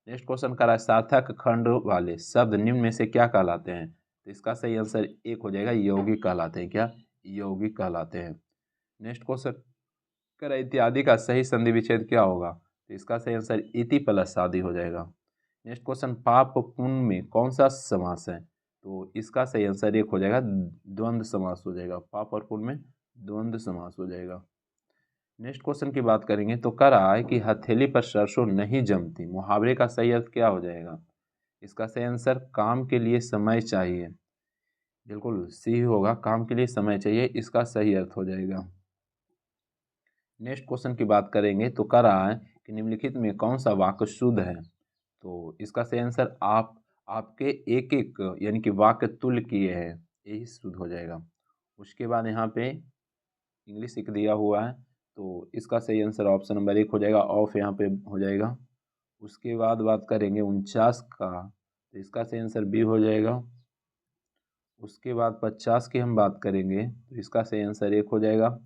नेक्स्ट क्वेश्चन कह रहा है सार्थक खंड वाले शब्द निम्न में से क्या कहलाते हैं? तो इसका सही आंसर 1 हो जाएगा, यौगिक कहलाते हैं। क्या? यौगिक कहलाते हैं। नेक्स्ट क्वेश्चन कह रहा है इत्यादि का सही संधि विच्छेद क्या होगा? तो इसका सही आंसर इति प्लस आदि हो जाएगा। नेक्स्ट क्वेश्चन पाप पुण्य में कौन सा समास है? तो इसका सही आंसर 1 हो जाएगा, द्वंद्व समास हो जाएगा। पाप और पुण्य में द्वंद्व समास हो जाएगा। नेक्स्ट क्वेश्चन की बात करेंगे तो कह रहा है कि हथेली पर सरसों नहीं जमती, मुहावरे का सही अर्थ क्या हो जाएगा? इसका सही आंसर काम के लिए समय चाहिए। बिल्कुल सी होगा, काम के लिए समय चाहिए, इसका सही अर्थ हो जाएगा। नेक्स्ट क्वेश्चन की बात करेंगे तो कह रहा है कि निम्नलिखित में कौन सा वाक्य शुद्ध है? तो इसका सही आंसर आपके एक एक यानी कि वाक्य तुल्य किए हैं, यही शुद्ध हो जाएगा। उसके बाद यहाँ पे इंग्लिश एक दिया हुआ है तो इसका सही आंसर ऑप्शन नंबर 1 हो जाएगा, ऑफ यहाँ पे हो जाएगा। उसके बाद बात करेंगे 49 का, तो इसका सही आंसर बी हो जाएगा। उसके बाद 50 की हम बात करेंगे तो इसका सही आंसर 1 हो जाएगा।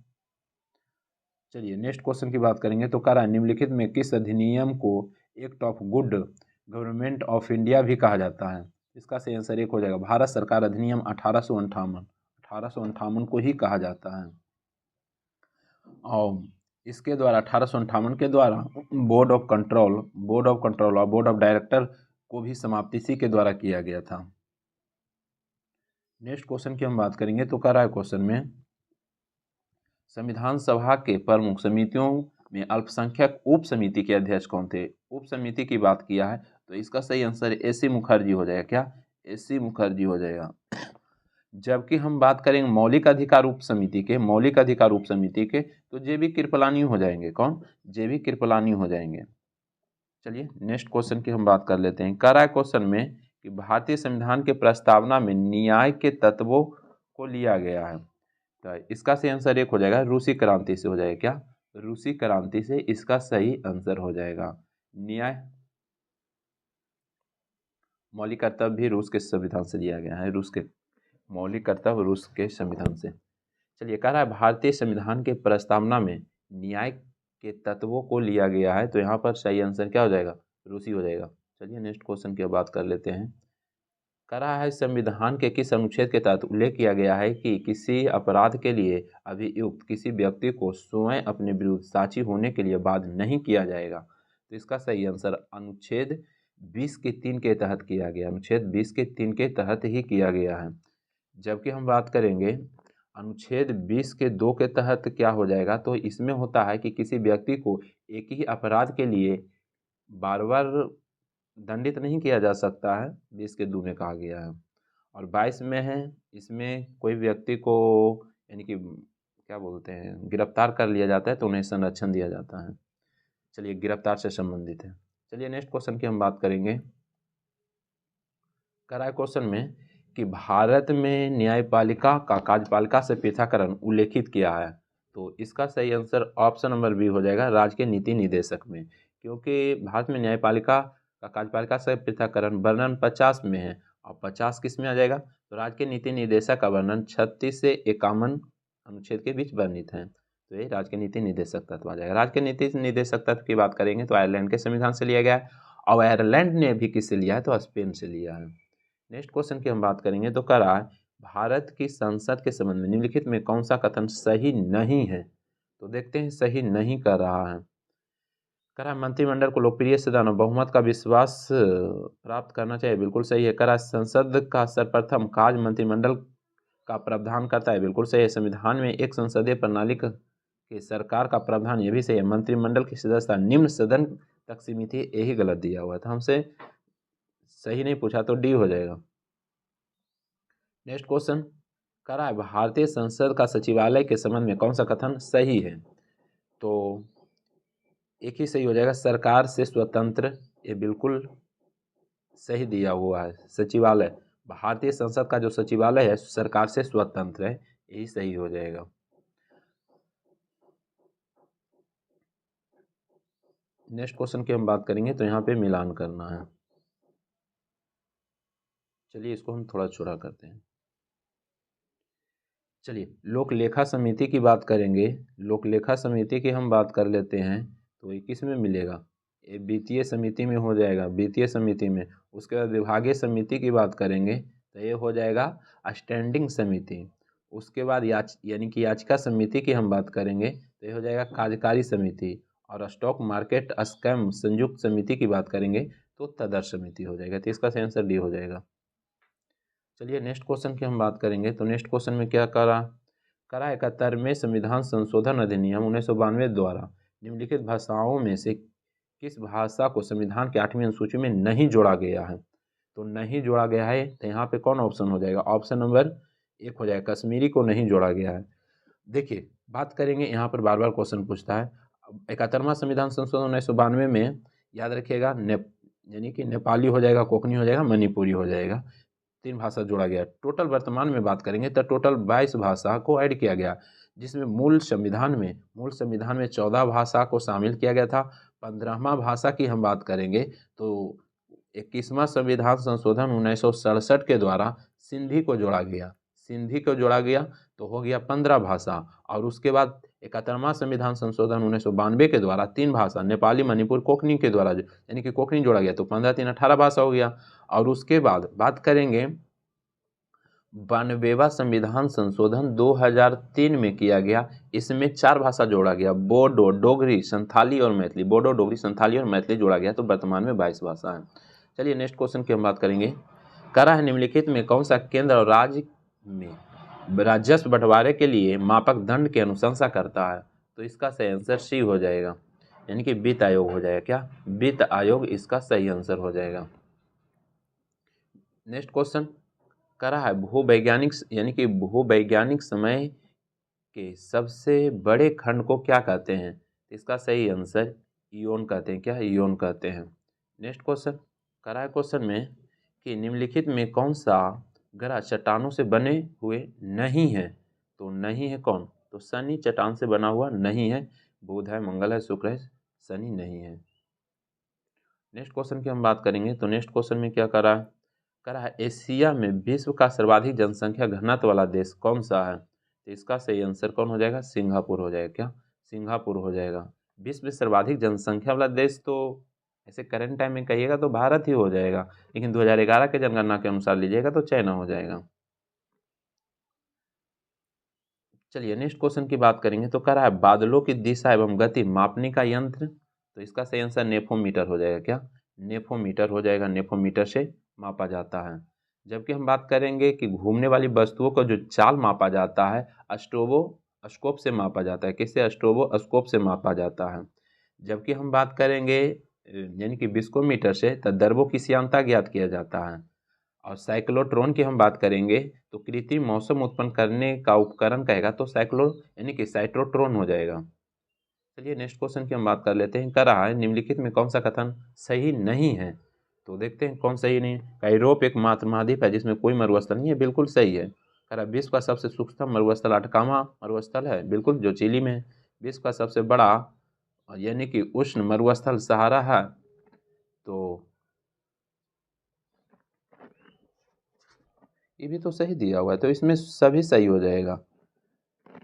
चलिए नेक्स्ट क्वेश्चन की बात करेंगे तो कह रहा है निम्नलिखित में किस अधिनियम को act of good government of India भी कहा जाता है। इसका सही आंसर एक हो जाएगा भारत सरकार अधिनियम 1858 को ही कहा जाता है। और इसके द्वारा 1858 के द्वारा बोर्ड ऑफ कंट्रोल और बोर्ड ऑफ डायरेक्टर को भी समाप्ति इसी के द्वारा किया गया था। नेक्स्ट क्वेश्चन की हम बात करेंगे तो कह रहा है क्वेश्चन में संविधान सभा के प्रमुख समितियों में अल्पसंख्यक उप समिति के अध्यक्ष कौन थे? उप समिति की बात किया है तो इसका सही आंसर एस सी मुखर्जी हो जाएगा। क्या? एस सी मुखर्जी हो जाएगा। जबकि हम बात करेंगे मौलिक अधिकार उप समिति के तो जे बी कृपलानी हो जाएंगे। कौन? जे बी कृपलानी हो जाएंगे। चलिए नेक्स्ट क्वेश्चन की हम बात कर लेते हैं। कह रहा है क्वेश्चन में कि भारतीय संविधान के प्रस्तावना में न्याय के तत्वों को लिया गया है तो इसका सही आंसर एक हो जाएगा रूसी क्रांति से हो जाएगा। क्या? रूसी क्रांति से इसका सही आंसर हो जाएगा। न्याय मौलिक कर्तव्य भी रूस के संविधान से लिया गया है। रूस के मौलिक कर्तव्य रूस के संविधान से। चलिए कह रहा है भारतीय संविधान के प्रस्तावना में न्याय के तत्वों को लिया गया है तो यहाँ पर सही आंसर क्या हो जाएगा? रूसी हो जाएगा। चलिए नेक्स्ट क्वेश्चन की बात कर लेते हैं। कह रहा है संविधान के किस अनुच्छेद के तहत उल्लेख किया गया है कि किसी अपराध के लिए अभियुक्त किसी व्यक्ति को स्वयं अपने विरुद्ध साक्षी होने के लिए बाध्य नहीं किया जाएगा? तो इसका सही आंसर अनुच्छेद 20 के 3 के तहत किया गया। अनुच्छेद 20 के 3 के तहत ही किया गया है। जबकि हम बात करेंगे अनुच्छेद 20 के 2 के तहत क्या हो जाएगा तो इसमें होता है कि किसी व्यक्ति को एक ही अपराध के लिए बार बार दंडित नहीं किया जा सकता है। 20 के 2 में कहा गया है। और 22 में है इसमें कोई व्यक्ति को यानी कि क्या बोलते हैं गिरफ्तार कर लिया जाता है तो उन्हें संरक्षण दिया जाता है। चलिए गिरफ्तार से संबंधित है। चलिए नेक्स्ट क्वेश्चन की हम बात करेंगे। कह रहा है क्वेश्चन में कि भारत में न्यायपालिका का कार्यपालिका से पृथक्करण उल्लेखित किया है तो इसका सही आंसर ऑप्शन नंबर बी हो जाएगा राज्य के नीति निदेशक में। क्योंकि भारत में न्यायपालिका का कार्यपालिका से पृथक्करण वर्णन 50 में है और 50 किस में आ जाएगा तो राज्य के नीति निदेशक का वर्णन 36 से 51 अनुच्छेद के बीच वर्णित है तो ये राज्य के नीति निदेशक तत्व आ जाएगा। राज्य के नीति निदेशक तत्व की बात करेंगे तो आयरलैंड के संविधान से लिया गया है और आयरलैंड ने भी किससे लिया है तो स्पेन से लिया है। नेक्स्ट क्वेश्चन की हम बात करेंगे तो कह रहा है भारत की संसद के संबंध में निम्नलिखित में कौन सा कथन सही नहीं है? तो देखते हैं सही नहीं कर रहा है। कह रहा है मंत्रिमंडल को लोकप्रिय सदन और बहुमत का विश्वास प्राप्त करना चाहिए। बिल्कुल सही है। कह रहा है संसद का सर्वप्रथम कार्य मंत्रिमंडल का प्रावधान करता है। बिल्कुल सही है। संविधान में एक संसदीय प्रणाली के सरकार का प्रावधान ये भी सही है। मंत्रिमंडल की सदस्यता निम्न सदन तक सीमित है यही गलत दिया हुआ था। हमसे सही नहीं पूछा तो डी हो जाएगा। नेक्स्ट क्वेश्चन कह रहा है भारतीय संसद का सचिवालय के संबंध में कौन सा कथन सही है? तो एक ही सही हो जाएगा सरकार से स्वतंत्र। ये बिल्कुल सही दिया हुआ है। सचिवालय भारतीय संसद का जो सचिवालय है सरकार से स्वतंत्र है यही सही हो जाएगा। नेक्स्ट क्वेश्चन की हम बात करेंगे तो यहाँ पे मिलान करना है। चलिए इसको हम थोड़ा छोटा करते हैं। चलिए लोक लेखा समिति की बात करेंगे। लोक लेखा समिति की हम बात कर लेते हैं तो ये किस में मिलेगा? ये वित्तीय समिति में हो जाएगा। वित्तीय समिति में। उसके बाद विभागीय समिति की बात करेंगे तो ये हो जाएगा स्टैंडिंग समिति। उसके बाद यानी कि याचिका समिति की हम बात करेंगे तो ये हो जाएगा कार्यकारी समिति। और स्टॉक मार्केट स्कैम संयुक्त समिति की बात करेंगे तो तदर्थ समिति हो जाएगा। तो इसका आंसर डी हो जाएगा। चलिए नेक्स्ट क्वेश्चन की हम बात करेंगे तो नेक्स्ट क्वेश्चन में क्या करा 71वें संविधान संशोधन अधिनियम 1992 द्वारा निम्नलिखित भाषाओं में से किस भाषा को संविधान के 8वीं अनुसूची में नहीं जोड़ा गया है? तो नहीं जोड़ा गया है तो यहाँ पे कौन ऑप्शन हो जाएगा? ऑप्शन नंबर 1 हो जाएगा कश्मीरी को नहीं जोड़ा गया है। देखिए बात करेंगे यहाँ पर बार बार क्वेश्चन पूछता है। 71वां संविधान संशोधन 1992 में याद रखिएगा यानी कि नेपाली हो जाएगा, कोंकणी हो जाएगा, मणिपुरी हो जाएगा। 3 भाषा जोड़ा गया। टोटल वर्तमान में बात करेंगे तो टोटल 22 भाषा को ऐड किया गया जिसमें मूल संविधान में 14 भाषा को शामिल किया गया था। 15वां भाषा की हम बात करेंगे तो 21वां संविधान संशोधन 1967 के द्वारा सिंधी को जोड़ा गया। सिंधी को जोड़ा गया तो हो गया 15 भाषा, और उसके बाद 71वां संविधान संशोधन 1992 के द्वारा 3 भाषा नेपाली, मणिपुर, कोंकणी के द्वारा यानी कि कोंकणी जोड़ा गया तो 15 3 18 भाषा हो गया। और उसके बाद बात करेंगे 92वां संविधान संशोधन 2003 में किया गया, इसमें 4 भाषा जोड़ा गया, बोडो, डोगरी, संथाली और मैथिली। बोडो, डोगरी, संथाली और मैथिली जोड़ा गया तो वर्तमान में 22 भाषा है। चलिए नेक्स्ट क्वेश्चन की हम बात करेंगे। करा है निम्नलिखित में कौन सा केंद्र और राज्य में राजस्व बंटवारे के लिए मापक दंड की अनुशंसा करता है? तो इसका सही आंसर सी हो जाएगा, यानी कि वित्त आयोग हो जाएगा। क्या? वित्त आयोग इसका सही आंसर हो जाएगा। नेक्स्ट क्वेश्चन करा है भूवैज्ञानिक यानी कि भूवैज्ञानिक समय के सबसे बड़े खंड को क्या कहते हैं? इसका सही आंसर इयोन कहते हैं। क्या? इयोन कहते हैं। नेक्स्ट क्वेश्चन करा है क्वेश्चन में कि निम्नलिखित में कौन सा ग्रह चट्टानों से बने हुए नहीं है? तो नहीं है कौन? तो शनि चट्टान से बना हुआ नहीं है, बुध है, मंगल है, शुक्र है, शनि नहीं है। नेक्स्ट क्वेश्चन की हम बात करेंगे तो नेक्स्ट क्वेश्चन में क्या करा है एशिया में विश्व का सर्वाधिक जनसंख्या घनत्व वाला देश कौन सा है? तो इसका सही आंसर कौन हो जाएगा? सिंगापुर हो जाएगा। क्या? सिंगापुर हो जाएगा। विश्व में सर्वाधिक जनसंख्या वाला देश तो ऐसे करंट टाइम में कहिएगा तो भारत ही हो जाएगा, लेकिन 2011 के जनगणना के अनुसार लीजिएगा तो चाइना हो जाएगा। चलिए नेक्स्ट क्वेश्चन की बात करेंगे तो कह रहा है बादलों की दिशा एवं गति मापने का यंत्र, तो इसका सही आंसर नेफोमीटर हो जाएगा। क्या? नेफोमीटर हो जाएगा। नेफोमीटर से मापा जाता है। जबकि हम बात करेंगे कि घूमने वाली वस्तुओं को जो चाल मापा जाता है स्कोप से मापा जाता है। किससे? स्कोप से मापा जाता है। जबकि हम बात करेंगे यानी कि विस्कोमीटर से द्रव्यों की श्यानता ज्ञात किया जाता है। और साइक्लोट्रॉन की हम बात करेंगे तो कृत्रिम मौसम उत्पन्न करने का उपकरण कहेगा तो यानी कि साइक्लोट्रॉन हो जाएगा। चलिए नेक्स्ट क्वेश्चन की हम बात कर लेते हैं। कह रहा है निम्नलिखित में कौन सा कथन सही नहीं है? तो देखते हैं कौन सही नहीं है। यूरोप एक मात्र महाद्वीप है जिसमें कोई मरुस्थल नहीं है, बिल्कुल सही है। कह रहा है विश्व का सबसे सूक्ष्म मरुस्थल अटकामा मरुस्थल है, बिल्कुल, जो चिली में है। विश्व का सबसे बड़ा यानी कि उष्ण मरुस्थल सहारा है, तो ये भी तो सही दिया हुआ है, तो इसमें सभी सही हो जाएगा।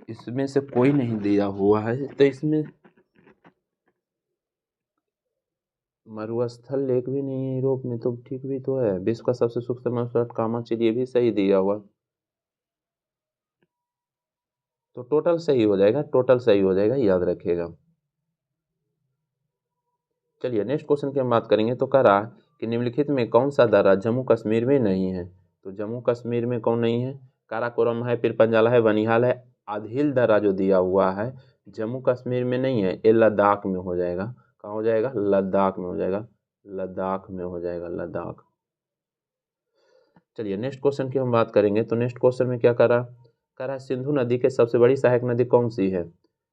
इसमें से कोई नहीं दिया हुआ है तो इसमें मरुस्थल लेक भी नहीं है यूरोप में, तो ठीक भी तो है। विश्व का सबसे सूक्ष्म मरुस्थल कामाचिल, ये भी सही दिया हुआ, तो टोटल सही हो जाएगा। टोटल सही हो जाएगा, याद रखिएगा। चलिए नेक्स्ट क्वेश्चन की हम बात करेंगे तो कह रहा कि निम्नलिखित में कौन सा दर्रा जम्मू कश्मीर में नहीं है? तो जम्मू कश्मीर में कौन नहीं है? काराकोरम है, फिर पंजाला है, बनिहाल है। आधिल दर्रा जो दिया हुआ है जम्मू कश्मीर में नहीं है, ये लद्दाख में हो जाएगा। कहाँ हो जाएगा? लद्दाख में हो जाएगा। लद्दाख में हो जाएगा, लद्दाख। चलिए नेक्स्ट क्वेश्चन की हम बात करेंगे तो नेक्स्ट क्वेश्चन में क्या कह रहा है सिंधु नदी के सबसे बड़ी सहायक नदी कौन सी है?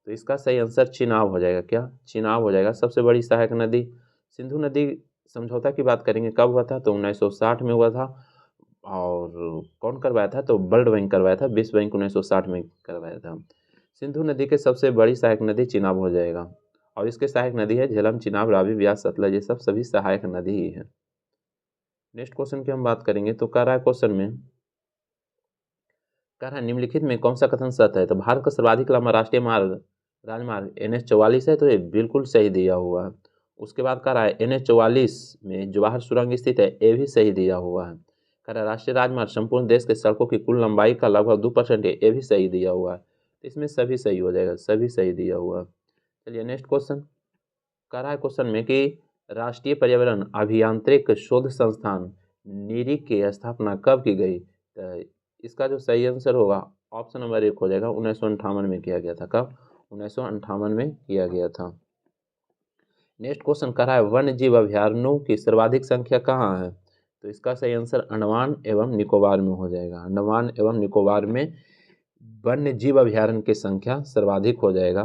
तो इसका सही आंसर चिनाब हो जाएगा। क्या? चिनाब हो जाएगा सबसे बड़ी सहायक नदी। सिंधु नदी समझौता की बात करेंगे कब हुआ था? तो 1960 में हुआ था। और कौन करवाया था? तो वर्ल्ड बैंक करवाया था, विश्व बैंक 1960 में करवाया था। सिंधु नदी के सबसे बड़ी सहायक नदी चिनाब हो जाएगा। और इसके सहायक नदी है झेलम, चिनाब, रावी, ब्यास, सतलज, ये सब सभी सहायक नदी ही है। नेक्स्ट क्वेश्चन की हम बात करेंगे तो कह रहा है क्वेश्चन में कह रहा है निम्नलिखित में कौन सा कथन सत्य है? तो भारत का सर्वाधिक लंबा राष्ट्रीय मार्ग राजमार्ग NH 44 है, तो ये बिल्कुल सही दिया हुआ है। उसके बाद कह रहा है NH 44 में जवाहर सुरंग स्थित है, ये भी सही दिया हुआ है। कह रहा है राष्ट्रीय राजमार्ग संपूर्ण देश के सड़कों की कुल लंबाई का लगभग 2% है, ये भी सही दिया हुआ है। तो इसमें सभी सही हो जाएगा, सभी सही दिया हुआ है। चलिए नेक्स्ट क्वेश्चन कह रहा है क्वेश्चन में कि राष्ट्रीय पर्यावरण अभियांत्रिक शोध संस्थान नीरी की स्थापना कब की गई? तो इसका जो सही आंसर होगा ऑप्शन नंबर 1 हो जाएगा। 1958 में किया गया था। कब? 1958 में किया गया था। नेक्स्ट क्वेश्चन कर रहा है वन्य जीव अभ्यारण्यों की सर्वाधिक संख्या कहाँ है? तो इसका सही आंसर अंडमान एवं निकोबार में हो जाएगा। अंडमान एवं निकोबार में वन्य जीव अभ्यारण्य की संख्या सर्वाधिक हो जाएगा।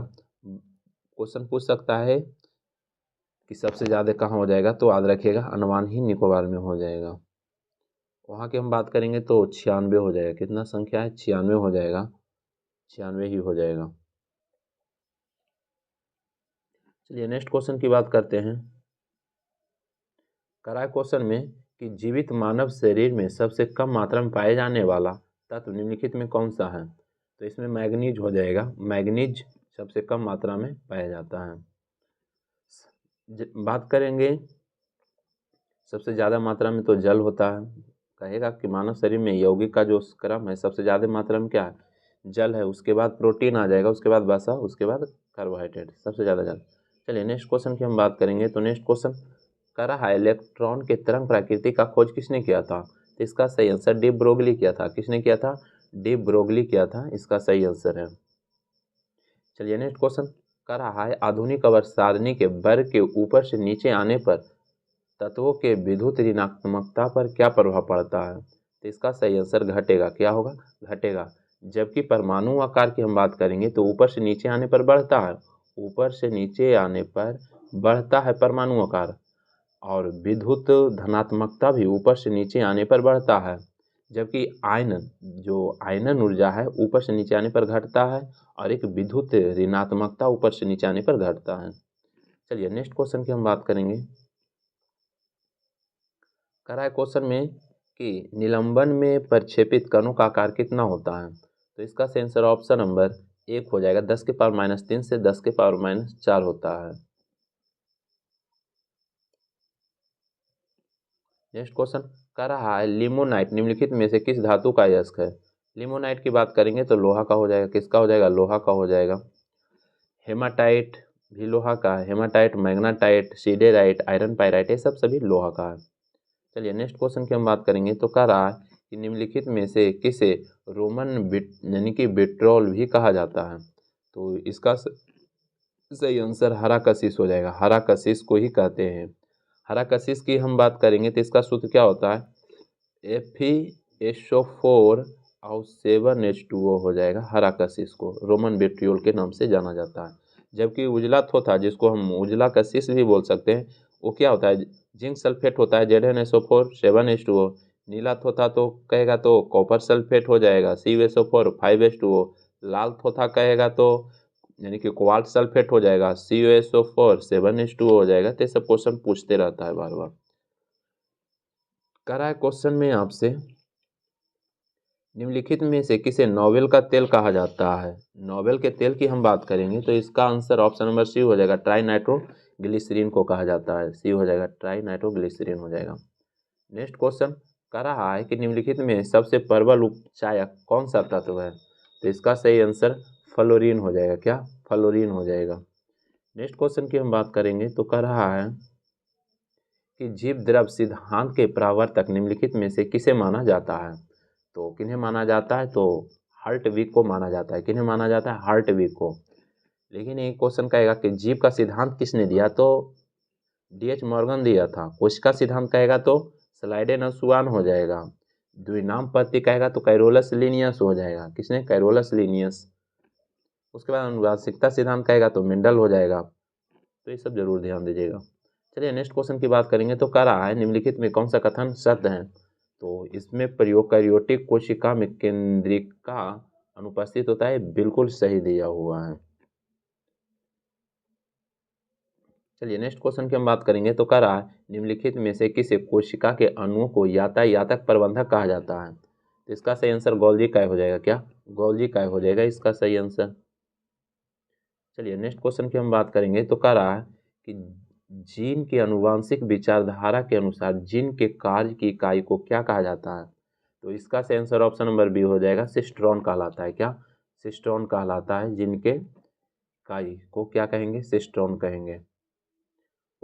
क्वेश्चन पूछ सकता है कि सबसे ज़्यादा कहाँ हो जाएगा, तो याद रखिएगा अंडमान ही निकोबार में हो जाएगा। वहाँ की हम बात करेंगे तो 96 हो जाएगा। कितना संख्या है? 96 हो जाएगा। 96 ही हो जाएगा। चलिए नेक्स्ट क्वेश्चन की बात करते हैं। करा क्वेश्चन में कि जीवित मानव शरीर में सबसे कम मात्रा में पाए जाने वाला तत्व निम्नलिखित में कौन सा है? तो इसमें मैग्नीज हो जाएगा। मैग्नीज सबसे कम मात्रा में पाया जाता है। बात करेंगे सबसे ज़्यादा मात्रा में तो जल होता है। कहेगा कि मानव शरीर में यौगिक का जो क्रम है सबसे ज़्यादा मात्रा में क्या है? जल है। उसके बाद प्रोटीन आ जाएगा, उसके बाद वसा, उसके बाद कार्बोहाइड्रेट, सबसे ज़्यादा जल। चलिए नेक्स्ट क्वेश्चन की हम बात करेंगे। तो नेक्स्ट क्वेश्चन कह रहा है इलेक्ट्रॉन के तरंग प्रकृति का खोज किसने किया था? तो इसका सही आंसर डी ब्रोगली किया था। किसने किया था? डी ब्रोगली किया था, इसका सही आंसर है। चलिए नेक्स्ट क्वेश्चन कह रहा है आधुनिक आवर्त सारणी के वर्ग के ऊपर से नीचे आने पर तत्वों के विद्युत ऋणात्मकता पर क्या प्रभाव पड़ता है? तो इसका सही आंसर घटेगा। क्या होगा? घटेगा। जबकि परमाणु आकार की हम बात करेंगे तो ऊपर से नीचे आने पर बढ़ता है। ऊपर से नीचे आने पर बढ़ता है परमाणु आकार, और विद्युत धनात्मकता भी ऊपर से नीचे आने पर बढ़ता है। जबकि आयनन, जो आयनन ऊर्जा है, ऊपर से नीचे आने पर घटता है, और एक विद्युत ऋणात्मकता ऊपर से नीचे आने पर घटता है। चलिए नेक्स्ट क्वेश्चन की हम बात करेंगे। कह रहा है क्वेश्चन में कि निलंबन में प्रक्षेपित कणों का आकार कितना होता है? तो इसका आंसर ऑप्शन नंबर 1 हो जाएगा। 10⁻³ से 10⁻⁴ होता है। नेक्स्ट क्वेश्चन कह रहा है लिमोनाइट निम्नलिखित में से किस धातु का अयस्क है? लिमोनाइट की बात करेंगे तो लोहा का हो जाएगा। किसका हो जाएगा? लोहा का हो जाएगा। हेमाटाइट भी लोहा का है। हेमाटाइट, मैग्नाटाइट, सीडेराइट, आयरन पाइराइट, ये सब सभी लोहा का है। चलिए नेक्स्ट क्वेश्चन की हम बात करेंगे। तो कह रहा है कि निम्नलिखित में से किसे रोमन यानी कि विट्रोल भी कहा जाता है? तो इसका सही आंसर हरा कशिश हो जाएगा। हरा कशिश को ही कहते हैं। हरा कशिश की हम बात करेंगे तो इसका सूत्र क्या होता है? FeSO4 और 7H2O हो जाएगा। हरा कशिश को रोमन विट्रियोल के नाम से जाना जाता है। जबकि उजला थोथा, जिसको हम उजला कशिश भी बोल सकते हैं, वो क्या होता है? जिंक सल्फेट होता है, ZnSO4 7H2O। नीला थोथा तो कहेगा तो कॉपर सल्फेट हो जाएगा, CuSO4 5H2O। लाल थोथा कहेगा तो यानी कि कोबाल्ट सल्फेट हो जाएगा, CuSO4 7H2O हो जाएगा। तो ये सब क्वेश्चन पूछते रहता है बार बार। कह रहा है क्वेश्चन में आपसे निम्नलिखित में से किसे नोबेल का तेल कहा जाता है? नोबेल के तेल की हम बात करेंगे तो इसका आंसर ऑप्शन नंबर सी हो जाएगा। ट्राइनाइट्रोग्लिसरीन को कहा जाता है। सी हो जाएगा, ट्राइनाइट्रोग्लिसरीन हो जाएगा। नेक्स्ट क्वेश्चन कह रहा है कि निम्नलिखित में सबसे प्रबल उपचायक कौन सा तत्व है? तो इसका सही आंसर फ्लोरीन हो जाएगा। क्या? फ्लोरीन हो जाएगा। नेक्स्ट क्वेश्चन की हम बात करेंगे तो कह रहा है कि जीव द्रव सिद्धांत के प्रवर्तक निम्नलिखित में से किसे माना जाता है? तो किन्हें माना जाता है? तो हार्टविक को माना जाता है। किन्हें माना जाता है? हार्टविक को। लेकिन एक क्वेश्चन कहेगा कि जीव का सिद्धांत किसने दिया? तो DH मॉर्गन दिया था। कोशिका सिद्धांत कहेगा तो स्लाइडेनसुआन हो जाएगा। द्विनाम पत्ती कहेगा तो कैरोलस लीनियस हो जाएगा। किसने? Carolus Linnaeus. उसके बाद अनुवांशिकता सिद्धांत कहेगा तो मेंडल हो जाएगा। तो ये सब जरूर ध्यान दीजिएगा। चलिए नेक्स्ट क्वेश्चन की बात करेंगे। तो कह रहा है निम्नलिखित में कौन सा कथन सत्य है? तो इसमें प्रोकैरियोटिक कोशिका में केंद्रिका अनुपस्थित होता है। बिल्कुल सही दिया हुआ है। चलिए नेक्स्ट क्वेश्चन की हम बात करेंगे। तो कह रहा है निम्नलिखित में से किसे कोशिका के अणुओं को यातायातक प्रबंधक कहा जाता है? तो इसका सही आंसर गोल्जी काय हो जाएगा। क्या? गोल्जी काय हो जाएगा इसका सही आंसर। चलिए नेक्स्ट क्वेश्चन की हम बात करेंगे। तो कह रहा है कि जीन की आनुवांशिक विचारधारा के अनुसार जीन के कार्य की इकाई को क्या कहा जाता है? तो इसका सही आंसर ऑप्शन नंबर बी हो जाएगा। सिस्ट्रॉन कहलाता है। क्या? सिस्ट्रॉन कहलाता है। जीन के इकाई को क्या कहेंगे? सिस्ट्रॉन कहेंगे।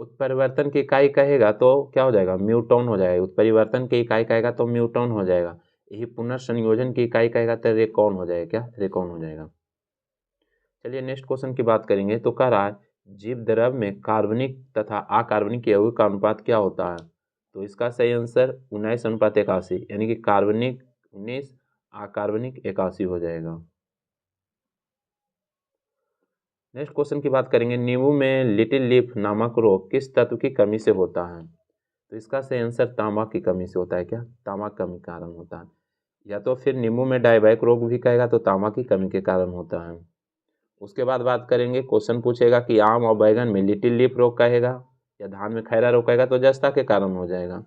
उत्परिवर्तन की इकाई कहेगा तो क्या हो जाएगा? म्यूटॉन हो जाएगा। उत्परिवर्तन की इकाई कहेगा तो म्यूटॉन हो जाएगा। यही पुनर्संयोजन की इकाई कहेगा तो रेकॉन हो जाएगा। क्या? रेकॉन हो जाएगा। चलिए नेक्स्ट क्वेश्चन की बात करेंगे। तो कह रहा है जीव द्रव में कार्बनिक तथा अकार्बनिक यौगिक का अनुपात क्या होता है? तो इसका सही आंसर 19:81 यानी कि कार्बनिक 19, अकार्बनिक 81 हो जाएगा। नेक्स्ट क्वेश्चन की बात करेंगे। नींबू में लिटिल लीफ नामक रोग किस तत्व की कमी से होता है? तो इसका सही आंसर तांबा की कमी से होता है। क्या? तांबा की कमी के कारण होता है। या तो फिर नींबू में डायबैक रोग भी कहेगा तो तांबा की कमी के कारण होता है। उसके बाद बात करेंगे, क्वेश्चन पूछेगा कि आम और बैगन में लिटिल लीफ रोग कहेगा या धान में खैरा रोग कहेगा तो जस्ता के कारण हो जाएगा।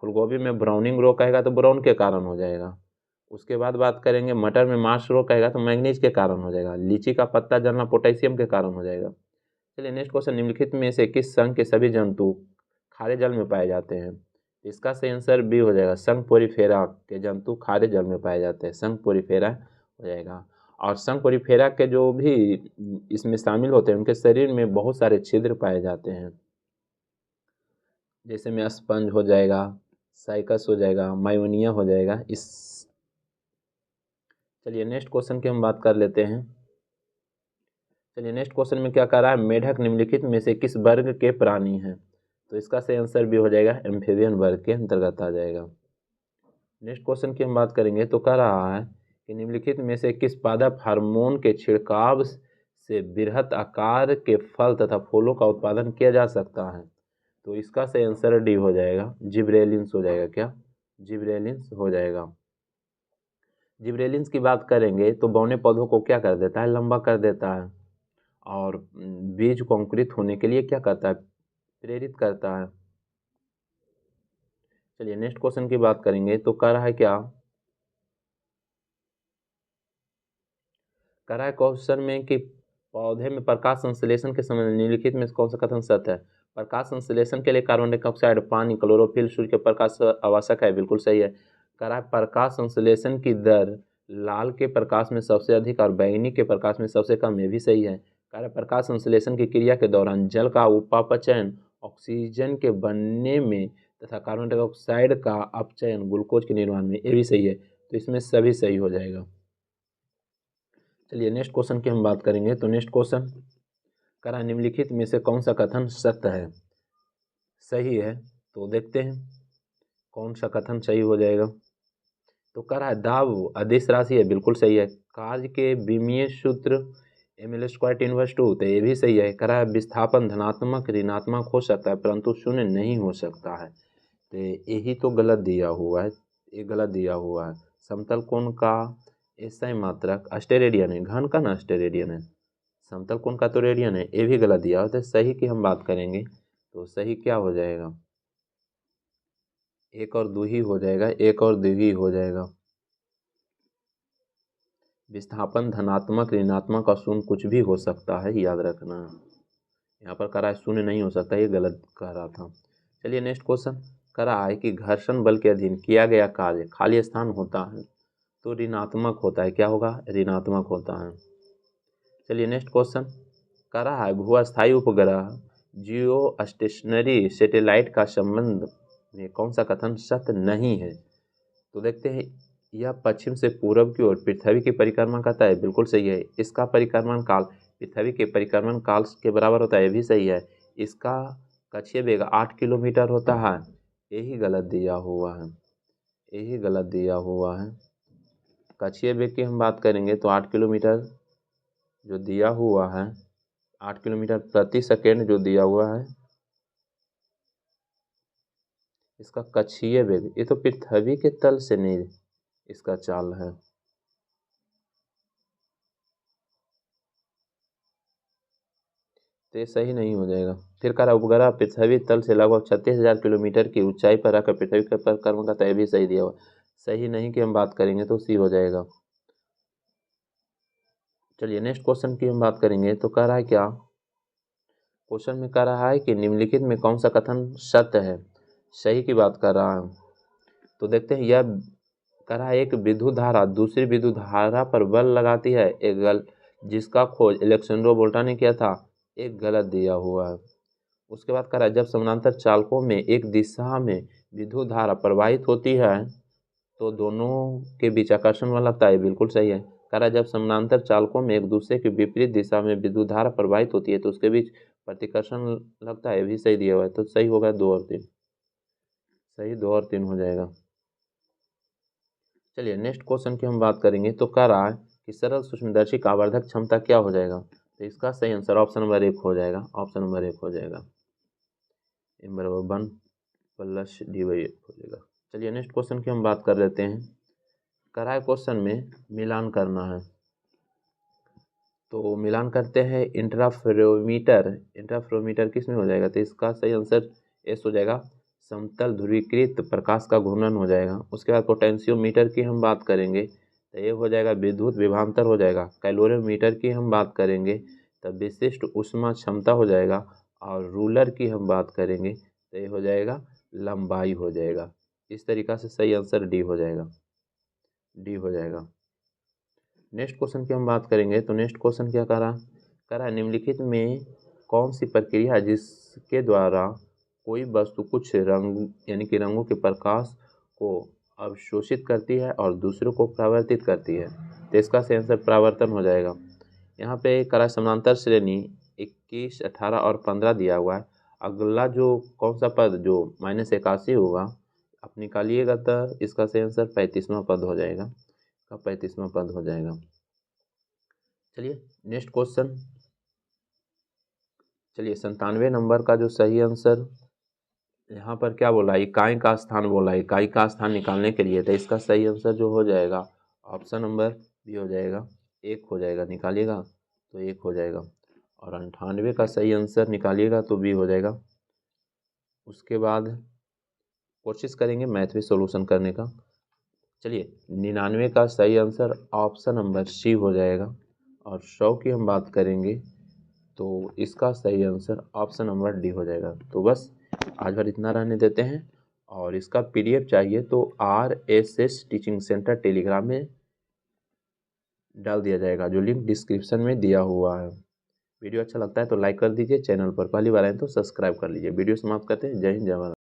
फूलगोभी में ब्राउनिंग रोग कहेगा तो ब्राउन के कारण हो जाएगा। उसके बाद बात करेंगे मटर में मास रोग कहेगा तो मैग्नीज के कारण हो जाएगा। लीची का पत्ता जलना पोटेशियम के कारण हो जाएगा। चलिए नेक्स्ट क्वेश्चन, निम्नलिखित में से किस संघ के सभी जंतु खारे जल में पाए जाते हैं? इसका सही आंसर बी हो जाएगा, संघ पोरीफेरा के जंतु खारे जल में पाए जाते हैं, संघ पोरीफेरा हो जाएगा। और संघ पोरीफेरा के जो भी इसमें शामिल होते हैं उनके शरीर में बहुत सारे छिद्र पाए जाते हैं, जैसे में स्पंज हो जाएगा, साइकस हो जाएगा, मायोनिया हो जाएगा। इस चलिए नेक्स्ट क्वेश्चन की हम बात कर लेते हैं। चलिए नेक्स्ट क्वेश्चन में क्या कह रहा है, मेढक निम्नलिखित में से किस वर्ग के प्राणी हैं? तो इसका सही आंसर भी हो जाएगा, एम्फीबियन वर्ग के अंतर्गत आ जाएगा। नेक्स्ट क्वेश्चन की हम बात करेंगे तो कह रहा है कि निम्नलिखित में से किस पादप हार्मोन के छिड़काव से बृहत आकार के फल तथा फूलों का उत्पादन किया जा सकता है? तो इसका सही आंसर डी हो जाएगा, जिब्रेलिन्स हो जाएगा। क्या? जिब्रेलिन्स हो जाएगा। जिब्रेलिन्स की बात करेंगे तो बौने पौधों को क्या कर देता है, लंबा कर देता है, और बीज को अंकुरित होने के लिए क्या करता है, प्रेरित करता है। चलिए नेक्स्ट क्वेश्चन की बात करेंगे तो कह रहा है क्या, कह रहा है क्वेश्चन में कि पौधे में प्रकाश संश्लेषण के समय निम्नलिखित में कौन सा कथन सत्य है? प्रकाश संश्लेषण के लिए कार्बन डाइऑक्साइड, पानी, क्लोरोफिल, सूर्य के प्रकाश आवश्यक है, बिल्कुल सही है। कह रहा है प्रकाश संश्लेषण की दर लाल के प्रकाश में सबसे अधिक और बैंगनी के प्रकाश में सबसे कम, ये भी सही है। कह रहा है प्रकाश संश्लेषण की क्रिया के दौरान जल का उपापचयन ऑक्सीजन के बनने में तथा कार्बन डाइऑक्साइड का अपचयन ग्लूकोज के निर्माण में, ये भी सही है। तो इसमें सभी सही हो जाएगा। चलिए नेक्स्ट क्वेश्चन की हम बात करेंगे तो नेक्स्ट क्वेश्चन कह रहा है निम्नलिखित में से कौन सा कथन सत्य है, सही है? तो देखते हैं कौन सा कथन सही हो जाएगा। तो कह रहा है दाब अदिश राशि है, बिल्कुल सही है। कार्य के विमीय सूत्र ml² इनवर्स 2, तो ये भी सही है। कह रहा है विस्थापन धनात्मक ऋणात्मक हो सकता है परंतु शून्य नहीं हो सकता है, तो यही तो गलत दिया हुआ है, ये गलत दिया हुआ है। समतल कोण का एसआई मात्रक अस्टेरेडियन है, घन का ना अस्टेरेडियन है, समतल कोण का तो रेडियन है, ये भी गलत दिया हुआ है। सही की हम बात करेंगे तो सही क्या हो जाएगा, एक और दो ही हो जाएगा, एक और दो ही हो जाएगा। विस्थापन धनात्मक ऋणात्मक और शून्य कुछ भी हो सकता है, याद रखना। यहाँ पर कह रहा है शून्य नहीं हो सकता, ये गलत कह रहा था। चलिए नेक्स्ट क्वेश्चन कह रहा है कि घर्षण बल के अधीन किया गया कार्य खाली स्थान होता है तो ऋणात्मक होता है, क्या होगा, ऋणात्मक होता है। चलिए नेक्स्ट क्वेश्चन कह रहा है भूअस्थायी उपग्रह जियो स्टेशनरी सैटेलाइट का संबंध में कौन सा कथन सत्य नहीं है? तो देखते हैं, यह पश्चिम से पूर्व की ओर पृथ्वी की परिक्रमा करता है, बिल्कुल सही है। इसका परिक्रमण काल पृथ्वी के परिक्रमण काल के बराबर होता है, ये भी सही है। इसका कक्षीय वेग 8 किलोमीटर होता है, यही गलत दिया हुआ है, यही गलत दिया हुआ है। कक्षीय वेग की हम बात करेंगे तो 8 किलोमीटर जो दिया हुआ है, 8 किलोमीटर प्रति सेकेंड जो दिया हुआ है, इसका कक्षीय वेग, ये तो पृथ्वी के तल से नहीं इसका चाल है। तो ये सही नहीं हो जाएगा। फिर कह रहा उपग्रह पृथ्वी तल से लगभग 36,000 किलोमीटर की ऊंचाई पर रहकर पृथ्वी का परिक्रमा करता है, भी सही दिया हुआ। सही नहीं की हम बात करेंगे तो सी हो जाएगा। चलिए नेक्स्ट क्वेश्चन की हम बात करेंगे तो कह रहा है क्या, क्वेश्चन में कह रहा है कि निम्नलिखित में कौन सा कथन सत्य है, सही की बात कर रहा है। तो देखते हैं, यह कह रहा है एक विद्युत धारा दूसरी विद्युत धारा पर बल लगाती है, जिसका खोज अलेक्जेंड्रो वोल्टा ने किया था, एक गलत दिया हुआ है। उसके बाद कह रहा है जब समानांतर चालकों में एक दिशा में विद्युत धारा प्रवाहित होती है तो दोनों के बीच आकर्षण बल लगता है, बिल्कुल सही है। कह रहा है जब समानांतर चालकों में एक दूसरे की विपरीत दिशा में विद्युत धारा प्रवाहित होती है तो उसके बीच प्रतिकर्षण लगता है, भी सही दिया हुआ है। तो सही होगा 2 और 3, सही 2 और 3 हो जाएगा। चलिए नेक्स्ट क्वेश्चन की हम बात करेंगे तो कह रहा है कि सरल सूक्ष्मदर्शी का आवर्धक क्षमता क्या हो जाएगा? तो इसका सही आंसर ऑप्शन नंबर 1 हो जाएगा, ऑप्शन नंबर 1 हो जाएगा, m/1 + d/8 हो जाएगा। चलिए नेक्स्ट क्वेश्चन की हम बात कर लेते हैं। कह रहा है क्वेश्चन में मिलान करना है, तो मिलान करते हैं। इंटरफेरोमीटर, इंटरफेरोमीटर किस में हो जाएगा? तो इसका सही आंसर एस हो जाएगा, समतल ध्रुवीकृत प्रकाश का घूर्णन हो जाएगा। उसके बाद पोटेंशियोमीटर की हम बात करेंगे तो ये हो जाएगा विद्युत विभवांतर हो जाएगा। कैलोरीमीटर की हम बात करेंगे तो विशिष्ट ऊष्मा क्षमता हो जाएगा। और रूलर की हम बात करेंगे तो ये हो जाएगा लंबाई हो जाएगा। इस तरीक़ा से सही आंसर डी हो जाएगा, डी हो जाएगा। नेक्स्ट क्वेश्चन की हम बात करेंगे तो नेक्स्ट क्वेश्चन क्या कह रहा है निम्नलिखित में कौन सी प्रक्रिया है जिसके द्वारा कोई वस्तु कुछ रंग यानी कि रंगों के प्रकाश को अवशोषित करती है और दूसरों को परावर्तित करती है। तो इसका सही आंसर परावर्तन हो जाएगा। यहाँ पे करा समानांतर श्रेणी 21, 18 और 15 दिया हुआ है। अगला जो कौन सा पद जो -81 होगा आप निकालिएगा तो इसका सही आंसर 35वां पद हो जाएगा, इसका 35वां पद हो जाएगा। चलिए नेक्स्ट क्वेश्चन, चलिए 97 नंबर का जो सही आंसर यहाँ पर क्या बोला, इकाई का स्थान बोला, इकाई का स्थान निकालने के लिए तो इसका सही आंसर जो हो जाएगा ऑप्शन नंबर बी हो जाएगा, 1 हो जाएगा। निकालिएगा तो 1 हो जाएगा। और 98 का सही आंसर निकालिएगा तो बी हो जाएगा। उसके बाद कोशिश करेंगे मैथ में सॉल्यूशन करने का। चलिए 99 का सही आंसर ऑप्शन नंबर सी हो जाएगा। और 100 की हम बात करेंगे तो इसका सही आंसर ऑप्शन नंबर डी हो जाएगा। तो बस आज भर इतना रहने देते हैं। और इसका PDF चाहिए तो RSS टीचिंग सेंटर टेलीग्राम में डाल दिया जाएगा, जो लिंक डिस्क्रिप्शन में दिया हुआ है। वीडियो अच्छा लगता है तो लाइक कर दीजिए, चैनल पर पहली बार आए तो सब्सक्राइब कर लीजिए। वीडियो समाप्त करते हैं। जय हिंद, जय भारत।